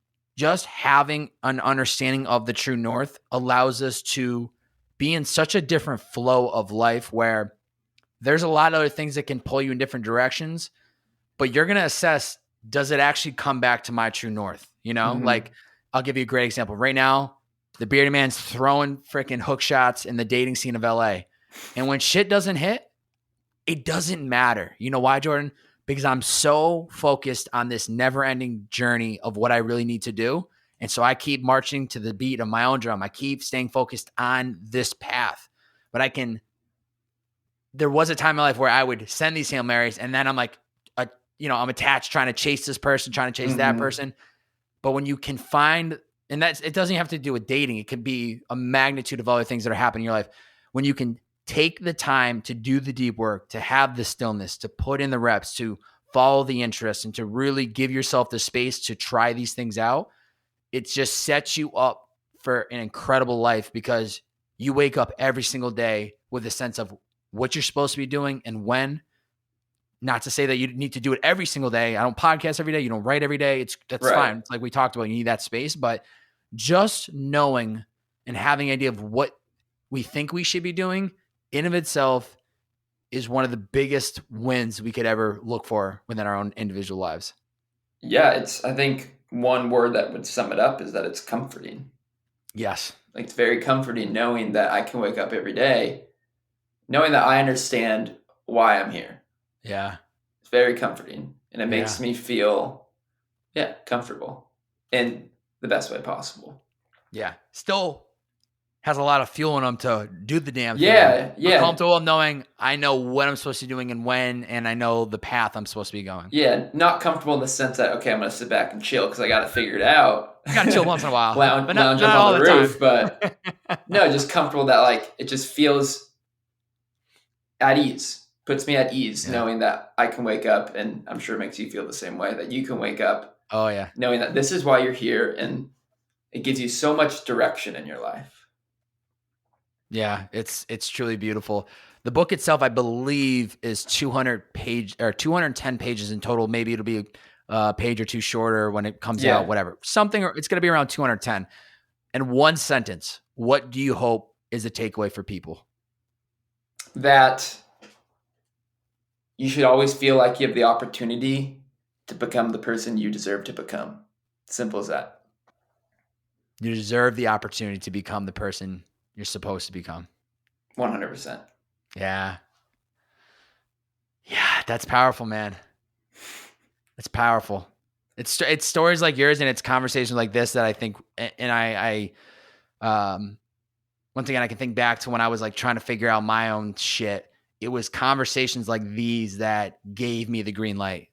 having an understanding of the true north allows us to be in such a different flow of life where there's a lot of other things that can pull you in different directions, but you're going to assess, does it actually come back to my true north? Like I'll give you a great example. Right now, the bearded man's throwing freaking hook shots in the dating scene of LA. And when shit doesn't hit, it doesn't matter. You know why, Jordan? Because I'm so focused on this never-ending journey of what I really need to do. And so I keep marching to the beat of my own drum. I keep staying focused on this path. But there was a time in my life where I would send these Hail Marys and then I'm like, I'm attached trying to chase this person, trying to chase that person. But when you can find, and it doesn't have to do with dating. It could be a magnitude of other things that are happening in your life. When you can take the time to do the deep work, to have the stillness, to put in the reps, to follow the interest, and to really give yourself the space to try these things out, it just sets you up for an incredible life because you wake up every single day with a sense of what you're supposed to be doing and when. Not to say that you need to do it every single day. I don't podcast every day. You don't write every day. That's right. Fine. It's like we talked about, you need that space, but just knowing and having an idea of what we think we should be doing in of itself is one of the biggest wins we could ever look for within our own individual lives. Yeah. I think one word that would sum it up is that it's comforting. Yes. Like it's very comforting knowing that I can wake up every day, knowing that I understand why I'm here. Yeah. It's very comforting and it makes me feel, comfortable in the best way possible. Yeah. Still has a lot of fuel in them to do the damn thing. Yeah. I'm comfortable knowing I know what I'm supposed to be doing and when, and I know the path I'm supposed to be going. Yeah. Not comfortable in the sense that, okay, I'm going to sit back and chill because I got to figure it out. You got to chill once in a while. Lounge up on the roof. But no, just comfortable that like, it just feels at ease. Puts me at ease Yeah. knowing that I can wake up, and I'm sure it makes you feel the same way, that you can wake up Oh yeah. knowing that this is why you're here, and it gives you so much direction in your life. Yeah, it's truly beautiful. The book itself, I believe, is 210 pages in total. Maybe it'll be a page or two shorter when it comes out, whatever. Something, it's going to be around 210. And one sentence, what do you hope is the takeaway for people? That you should always feel like you have the opportunity to become the person you deserve to become. Simple as that. You deserve the opportunity to become the person you're supposed to become. 100%. Yeah. Yeah, that's powerful, man. It's powerful. It's stories like yours and it's conversations like this that I think, and I once again, I can think back to when I was like trying to figure out my own shit. It was conversations like these that gave me the green light,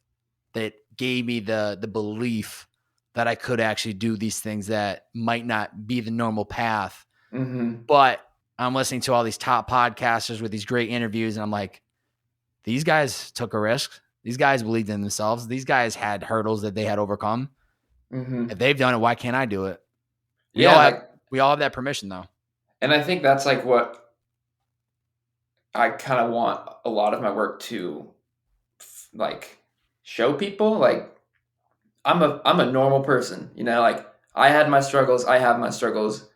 that gave me the belief that I could actually do these things that might not be the normal path. Mm-hmm. But I'm listening to all these top podcasters with these great interviews, and I'm like, these guys took a risk. These guys believed in themselves. These guys had hurdles that they had overcome. Mm-hmm. If they've done it, why can't I do it? We all have that permission, though. And I think that's like what I kind of want a lot of my work to like show people. Like I'm a normal person, you know, like I had my struggles, I have my struggles.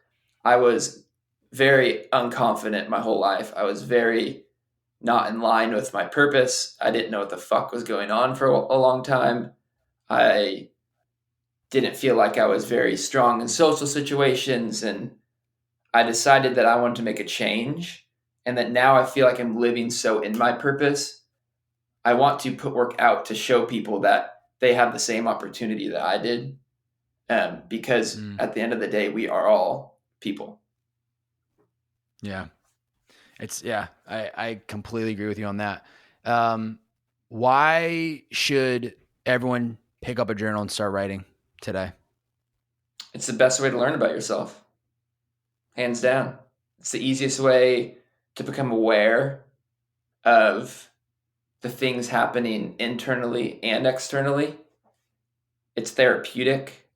I was very unconfident my whole life. I was very not in line with my purpose. I didn't know what the fuck was going on for a long time. I didn't feel like I was very strong in social situations, and I decided that I wanted to make a change, and that now I feel like I'm living so in my purpose. I want to put work out to show people that they have the same opportunity that I did, because at the end of the day, we are all people. Yeah. I completely agree with you on that. Why should everyone pick up a journal and start writing today? It's the best way to learn about yourself. Hands down. It's the easiest way to become aware of the things happening internally and externally. It's therapeutic.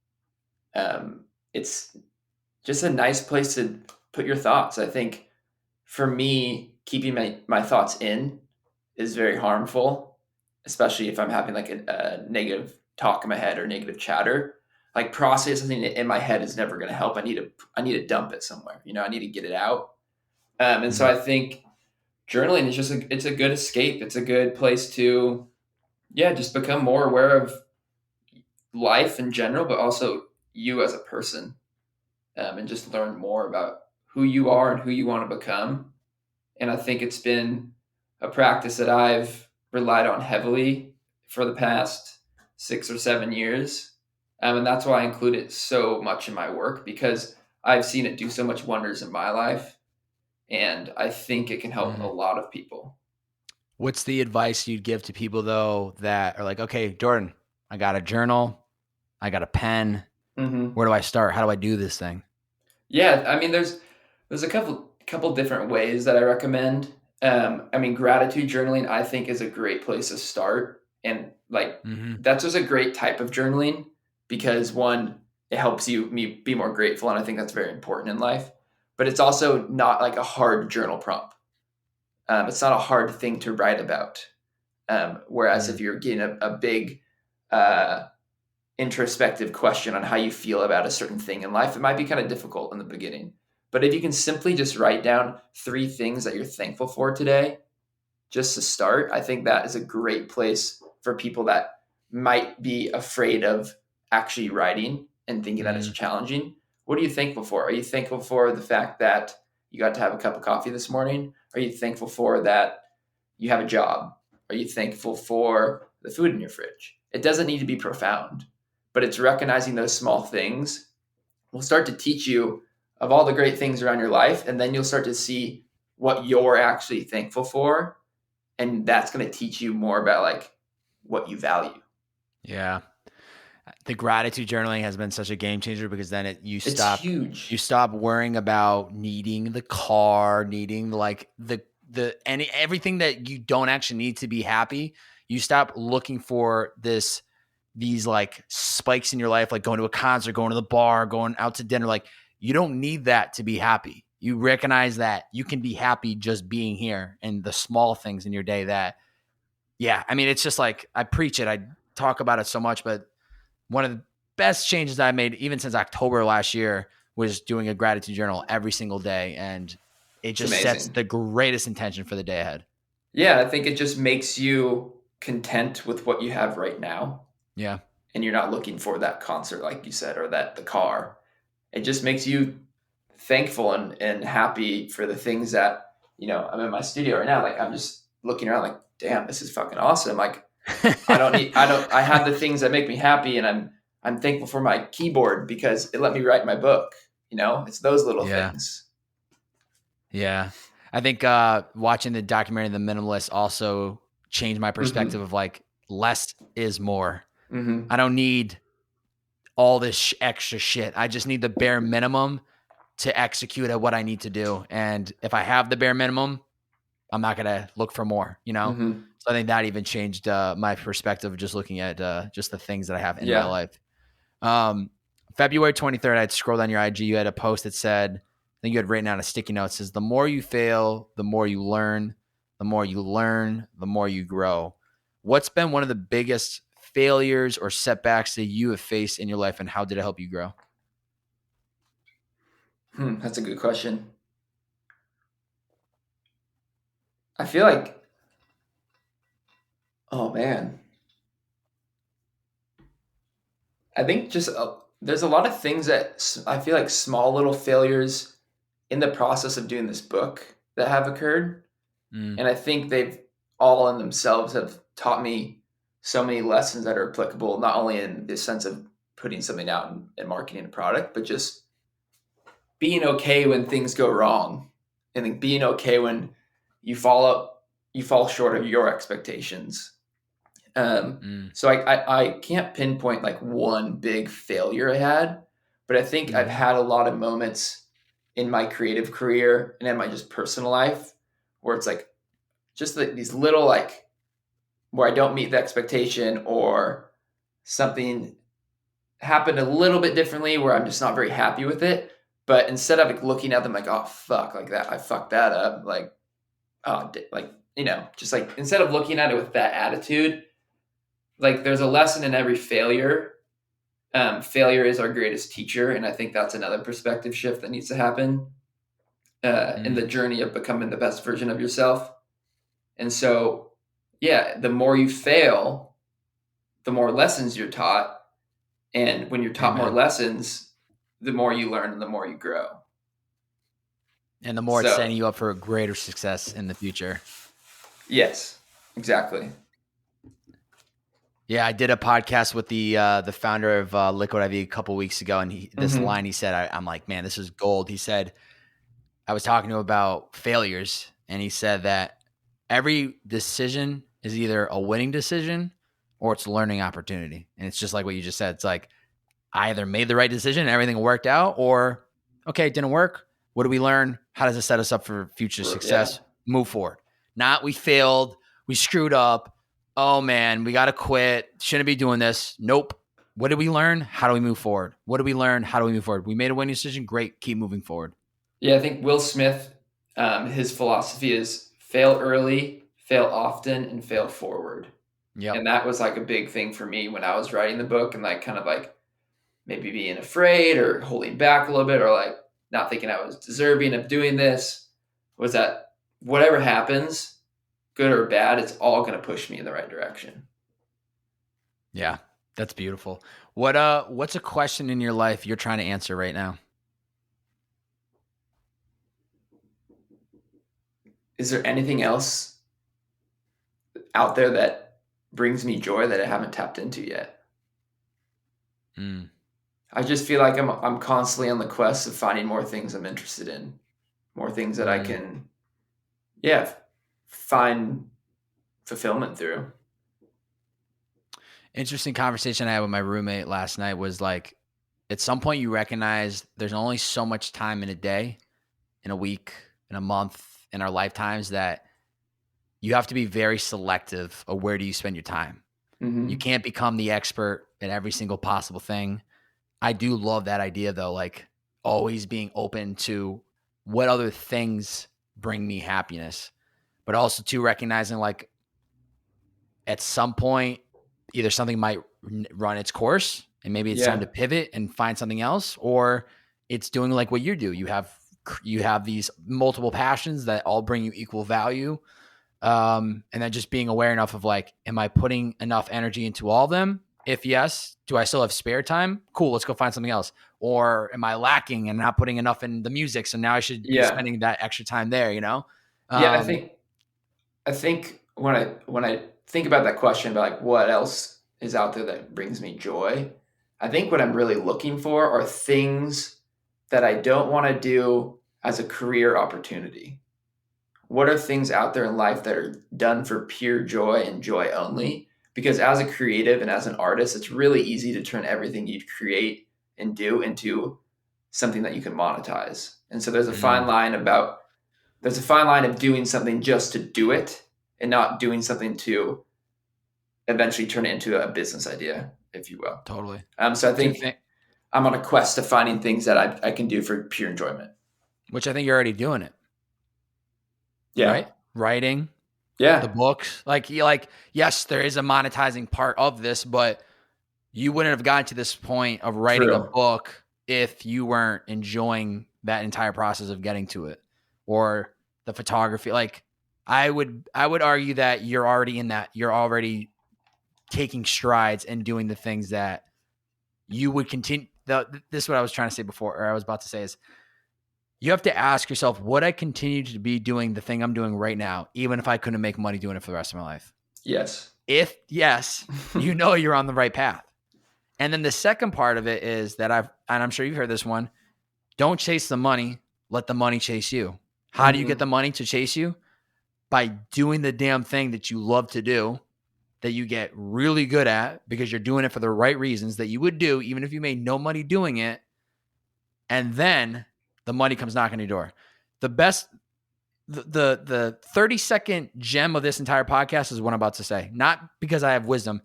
It's just a nice place to put your thoughts. I think for me, keeping my thoughts in is very harmful, especially if I'm having like a negative talk in my head or negative chatter. Like processing it in my head is never going to help. I need to dump it somewhere. You know, I need to get it out. And so I think journaling is it's a good escape. It's a good place to, just become more aware of life in general, but also you as a person, and just learn more about who you are and who you want to become. And I think it's been a practice that I've relied on heavily for the past 6 or 7 years. And that's why I include it so much in my work, because I've seen it do so much wonders in my life. And I think it can help a lot of people. What's the advice you'd give to people, though, that are like, okay, Jordan, I got a journal, I got a pen. Where do I start? How do I do this thing? Yeah, I mean, there's a couple different ways that I recommend. I mean, gratitude journaling, I think, is a great place to start. And like, that's just a great type of journaling because one, it helps me be more grateful. And I think that's very important in life, but it's also not like a hard journal prompt. It's not a hard thing to write about. Whereas if you're getting a big, introspective question on how you feel about a certain thing in life, it might be kind of difficult in the beginning. But if you can simply just write down 3 things that you're thankful for today, just to start, I think that is a great place for people that might be afraid of actually writing and thinking that it's challenging. What are you thankful for? Are you thankful for the fact that you got to have a cup of coffee this morning? Are you thankful for that you have a job? Are you thankful for the food in your fridge? It doesn't need to be profound, but it's recognizing those small things will start to teach you of all the great things around your life. And then you'll start to see what you're actually thankful for. And that's going to teach you more about like what you value. Yeah. The gratitude journaling has been such a game changer because then It's huge. You stop worrying about needing the car, needing like the everything that you don't actually need to be happy, you stop looking for these like spikes in your life, like going to a concert, going to the bar, going out to dinner. Like, you don't need that to be happy. You recognize that you can be happy just being here and the small things in your day that, I mean, it's just like, I preach it. I talk about it so much, but one of the best changes I made, even since October last year, was doing a gratitude journal every single day. And it just sets the greatest intention for the day ahead. Yeah. I think it just makes you content with what you have right now. Yeah. And you're not looking for that concert, like you said, or the car. It just makes you thankful and happy for the things that, I'm in my studio right now. Like, I'm just looking around like, damn, this is fucking awesome. Like, I have the things that make me happy, and I'm thankful for my keyboard because it let me write my book. It's those little things. Yeah. I think watching the documentary The Minimalist also changed my perspective of like, less is more. I don't need all this extra shit. I just need the bare minimum to execute at what I need to do. And if I have the bare minimum, I'm not going to look for more, So I think that even changed my perspective of just looking at just the things that I have in my life. February 23rd, I'd scrolled on your IG. You had a post that said, I think you had written on a sticky note, it says, the more you fail, the more you learn, the more you learn, the more you grow. What's been one of the biggest failures or setbacks that you have faced in your life, and how did it help you grow? That's a good question. I feel like, oh man, I think just there's a lot of things that I feel like small little failures in the process of doing this book that have occurred. And I think they've all in themselves have taught me so many lessons that are applicable, not only in the sense of putting something out and marketing a product, but just being okay when things go wrong, and being okay when you fall short of your expectations. So I can't pinpoint like one big failure I had, but I think I've had a lot of moments in my creative career and in my just personal life where it's like just these little, like, where I don't meet the expectation, or something happened a little bit differently where I'm just not very happy with it. But instead of like looking at them like, oh fuck, like that, I fucked that up. Like, oh, like, just like, instead of looking at it with that attitude, like, there's a lesson in every failure. Failure is our greatest teacher. And I think that's another perspective shift that needs to happen in the journey of becoming the best version of yourself. And so, the more you fail, the more lessons you're taught. And when you're taught more lessons, the more you learn and the more you grow. And the more it's setting you up for a greater success in the future. Yes, exactly. Yeah, I did a podcast with the founder of Liquid IV a couple weeks ago, and this line he said, I'm like, man, this is gold. He said, I was talking to him about failures, and he said that every decision is either a winning decision or it's a learning opportunity. And it's just like what you just said. It's like, I either made the right decision and everything worked out, or, okay, it didn't work. What do we learn? How does it set us up for future success? Move forward. Not we failed, we screwed up. Oh man, we got to quit. Shouldn't be doing this. Nope. What did we learn? How do we move forward? What did we learn? How do we move forward? We made a winning decision. Great. Keep moving forward. Yeah, I think Will Smith, his philosophy is fail early, fail often, and fail forward. Yeah. And that was like a big thing for me when I was writing the book, and like kind of like maybe being afraid or holding back a little bit, or like not thinking I was deserving of doing this, was that whatever happens, good or bad, it's all going to push me in the right direction. Yeah, that's beautiful. What's a question in your life you're trying to answer right now? Is there anything else out there that brings me joy that I haven't tapped into yet? I just feel like I'm constantly on the quest of finding more things I'm interested in, more things that I can, find fulfillment through. Interesting conversation I had with my roommate last night was like, at some point you recognize there's only so much time in a day, in a week, in a month, in our lifetimes that you have to be very selective of where do you spend your time. Mm-hmm. You can't become the expert in every single possible thing. I do love that idea though, like always being open to what other things bring me happiness, but also to recognizing like at some point, either something might run its course and maybe it's time to pivot and find something else, or it's doing like what you do. You have these multiple passions that all bring you equal value. And then just being aware enough of like, am I putting enough energy into all of them? If yes, do I still have spare time? Cool, let's go find something else. Or am I lacking and not putting enough in the music? So now I should be spending that extra time there, you know? I think when I think about that question about like what else is out there that brings me joy, I think what I'm really looking for are things that I don't want to do as a career opportunity. What are things out there in life that are done for pure joy and joy only? Because as a creative and as an artist, it's really easy to turn everything you create and do into something that you can monetize. And so there's a fine line of doing something just to do it and not doing something to eventually turn it into a business idea, if you will. Totally. So I think I'm on a quest of finding things that I can do for pure enjoyment. Which I think you're already doing it. Yeah. Right? Writing. Yeah. The books. Like, yes, there is a monetizing part of this, but you wouldn't have gotten to this point of writing a book if you weren't enjoying that entire process of getting to it. Or the photography. Like, I would argue that you're already in that. You're already taking strides and doing the things that you would continue. This is what I was trying to say before, or I was about to say is, you have to ask yourself, would I continue to be doing the thing I'm doing right now, even if I couldn't make money doing it for the rest of my life? Yes. If yes, you know you're on the right path. And then the second part of it is that and I'm sure you've heard this one, don't chase the money, let the money chase you. How do you get the money to chase you? By doing the damn thing that you love to do, that you get really good at because you're doing it for the right reasons that you would do even if you made no money doing it. And then the money comes knocking on your door. The 30-second gem of this entire podcast is what I'm about to say. Not because I have wisdom,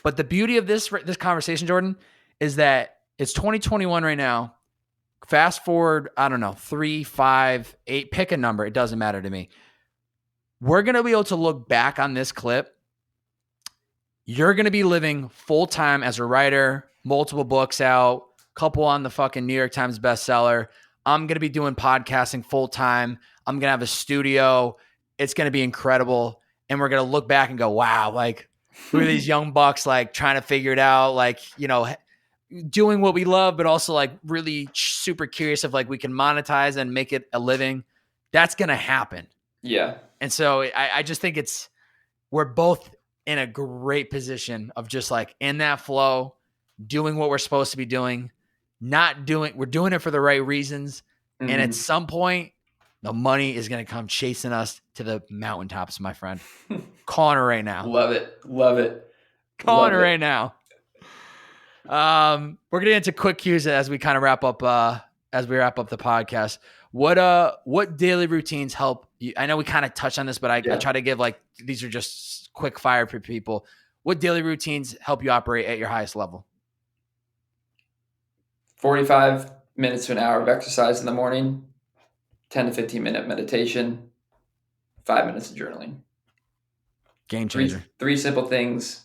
but the beauty of this conversation, Jordan, is that it's 2021 right now. Fast forward, I don't know, 3, 5, 8, pick a number. It doesn't matter to me. We're going to be able to look back on this clip. You're going to be living full-time as a writer, multiple books out, couple on the fucking New York Times bestseller. I'm going to be doing podcasting full-time. I'm going to have a studio. It's going to be incredible. And we're going to look back and go, wow, like, who are these young bucks, like, trying to figure it out, like, you know, doing what we love, but also, like, really super curious if, like, we can monetize and make it a living. That's going to happen. Yeah. And so I just think we're both in a great position of just, like, in that flow, doing what we're supposed to be doing, we're doing it for the right reasons. Mm-hmm. And at some point, the money is going to come chasing us to the mountaintops, my friend. Calling it right now. Love it. Love it. Calling it right now. We're going to get into quick cues as we kind of wrap up the podcast. What daily routines help you? I know we kind of touched on this, but I try to give, like, these are just quick fire for people. What daily routines help you operate at your highest level? 45 minutes to an hour of exercise in the morning, 10 to 15-minute meditation, 5 minutes of journaling. Game changer. Three simple things,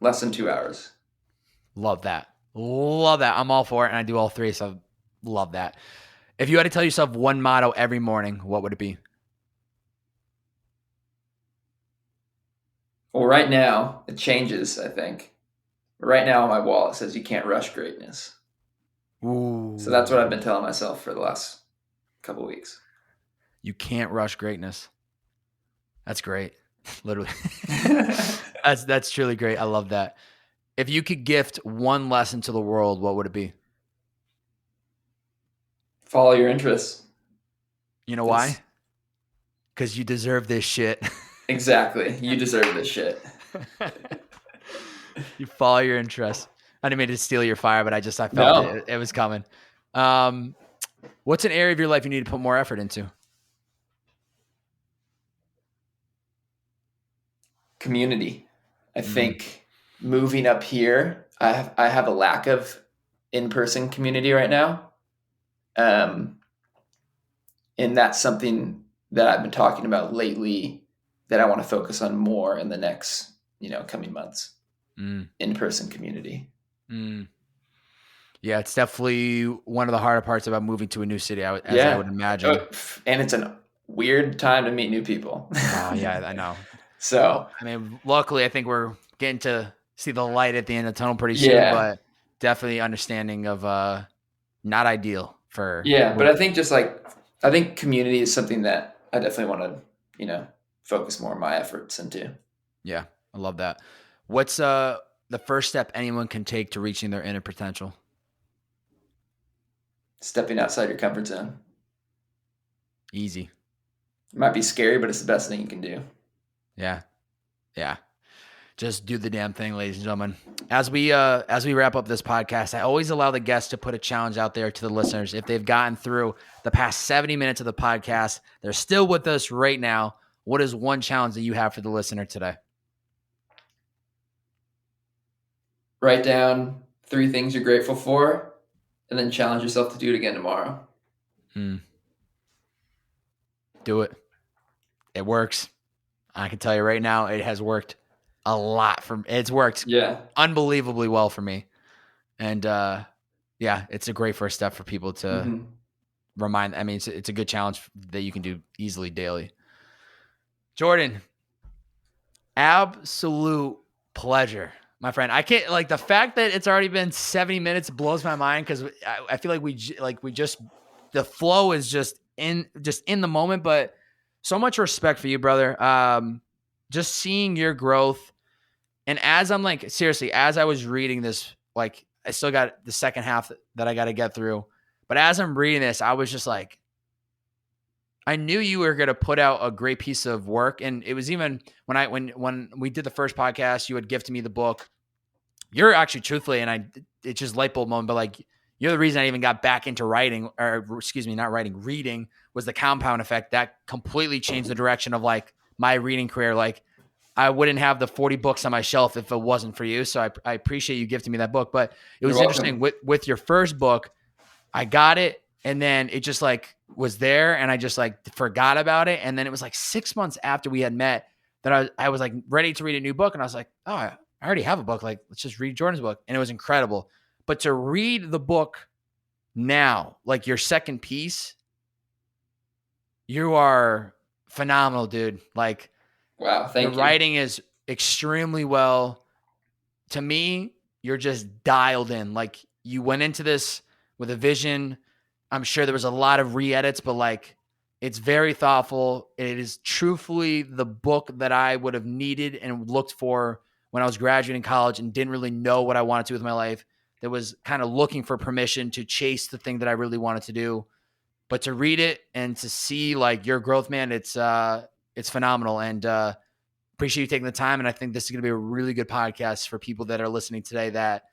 less than 2 hours. Love that. Love that. I'm all for it, and I do all three, so love that. If you had to tell yourself one motto every morning, what would it be? Well, right now, it changes, I think. Right now on my wall, it says you can't rush greatness. Ooh. So that's what I've been telling myself for the last couple of weeks. You can't rush greatness. That's great. Literally. That's truly great. I love that. If you could gift one lesson to the world, what would it be? Follow your interests. You know why? Because you deserve this shit. Exactly. You deserve this shit. You follow your interests. I didn't mean to steal your fire, but I felt it was coming. What's an area of your life you need to put more effort into? community. I think moving up here, I have a lack of in-person community right now. And that's something that I've been talking about lately that I want to focus on more in the next, coming months. In-person community. Yeah, it's definitely one of the harder parts about moving to a new city, as I would imagine. And it's a weird time to meet new people. Oh, yeah, I know. So, I mean, luckily, I think we're getting to see the light at the end of the tunnel pretty soon, but definitely understanding of not ideal for. Yeah, but I think community is something that I definitely want to, focus more of my efforts into. Yeah, I love that. What's the first step anyone can take to reaching their inner potential? Stepping outside your comfort zone. Easy. It might be scary, but it's the best thing you can do. Yeah. Just do the damn thing, ladies and gentlemen. As we wrap up this podcast, I always allow the guests to put a challenge out there to the listeners. If they've gotten through the past 70 minutes of the podcast, they're still with us right now. What is one challenge that you have for the listener today? Write down 3 things you're grateful for, and then challenge yourself to do it again tomorrow. Do it. It works. I can tell you right now, it has worked a lot it's worked unbelievably well for me. And it's a great first step for people to remind. I mean, it's a good challenge that you can do easily daily. Jordan, absolute pleasure, my friend. I can't, like, the fact that it's already been 70 minutes blows my mind, because I feel like the flow is just in the moment, but so much respect for you, brother. Just seeing your growth. And as I'm seriously, as I was reading this, I still got the second half that I got to get through. But as I'm reading this, I was just like, I knew you were going to put out a great piece of work. And it was even when we did the first podcast, you had gifted me the book. You're actually, truthfully, and it's just light bulb moment, but you're the reason I even got back into writing, reading was the Compound Effect. That completely changed the direction of my reading career. I wouldn't have the 40 books on my shelf if it wasn't for you. So I appreciate you gifting me that book. But it was interesting with your first book. I got it, and then it just was there, and I just forgot about it. And then it was 6 months after we had met that I was ready to read a new book, and I was like, oh, I already have a book. Let's just read Jordan's book. And it was incredible. But to read the book now, your second piece, you are phenomenal, dude. Wow, thank you. The writing is extremely well. To me, you're just dialed in. You went into this with a vision. I'm sure there was a lot of re-edits, but it's very thoughtful. It is truthfully the book that I would have needed and looked for when I was graduating college and didn't really know what I wanted to do with my life. That was kind of looking for permission to chase the thing that I really wanted to do. But to read it and to see your growth, man, it's phenomenal. And appreciate you taking the time. And I think this is going to be a really good podcast for people that are listening today, that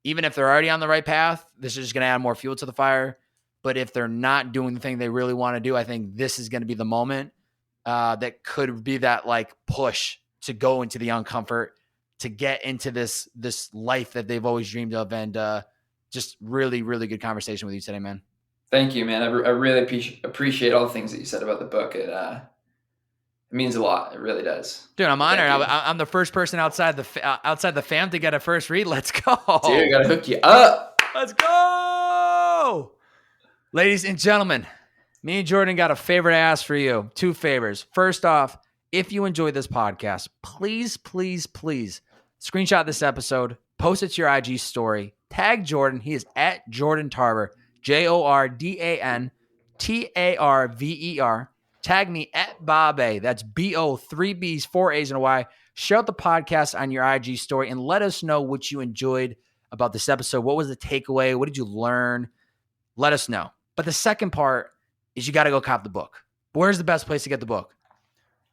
even if they're already on the right path, this is just going to add more fuel to the fire. But if they're not doing the thing they really want to do, I think this is going to be the moment that could be that push to go into the uncomfort, to get into this life that they've always dreamed of. And just really, really good conversation with you today, man. Thank you, man. I really appreciate all the things that you said about the book. It means a lot. It really does. Dude, I'm honored. I'm the first person outside the fam to get a first read. Let's go. Dude, I gotta hook you up. Let's go. Ladies and gentlemen, me and Jordan got a favor to ask for you. 2 favors. First off, if you enjoyed this podcast, please, please, please screenshot this episode, post it to your IG story, tag Jordan. He is at Jordan Tarver, JordanTarver. Tag me at Bob-A. That's B-O, 3 B's, 4 A's, and a Y. Share out the podcast on your IG story and let us know what you enjoyed about this episode. What was the takeaway? What did you learn? Let us know. But the second part is you got to go cop the book. Where's the best place to get the book?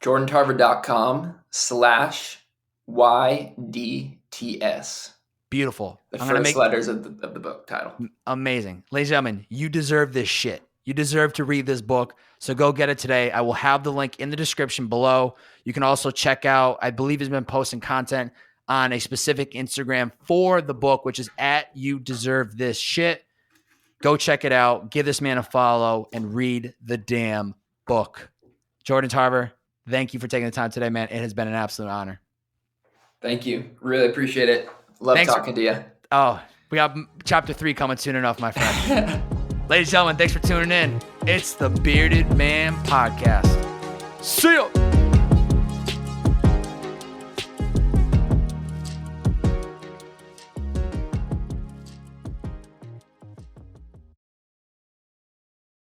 JordanTarver.com/YDTS. Beautiful. The first letters of the book title. Amazing. Ladies and gentlemen, you deserve this shit. You deserve to read this book. So go get it today. I will have the link in the description below. You can also check out, I believe he's been posting content on a specific Instagram for the book, which is @YouDeserveThisShit. Go check it out. Give this man a follow and read the damn book. Jordan Tarver, thank you for taking the time today, man. It has been an absolute honor. Thank you. Really appreciate it. Love talking to you. Oh, we got chapter 3 coming soon enough, my friend. Ladies and gentlemen, thanks for tuning in. It's the Bearded Man Podcast. See ya.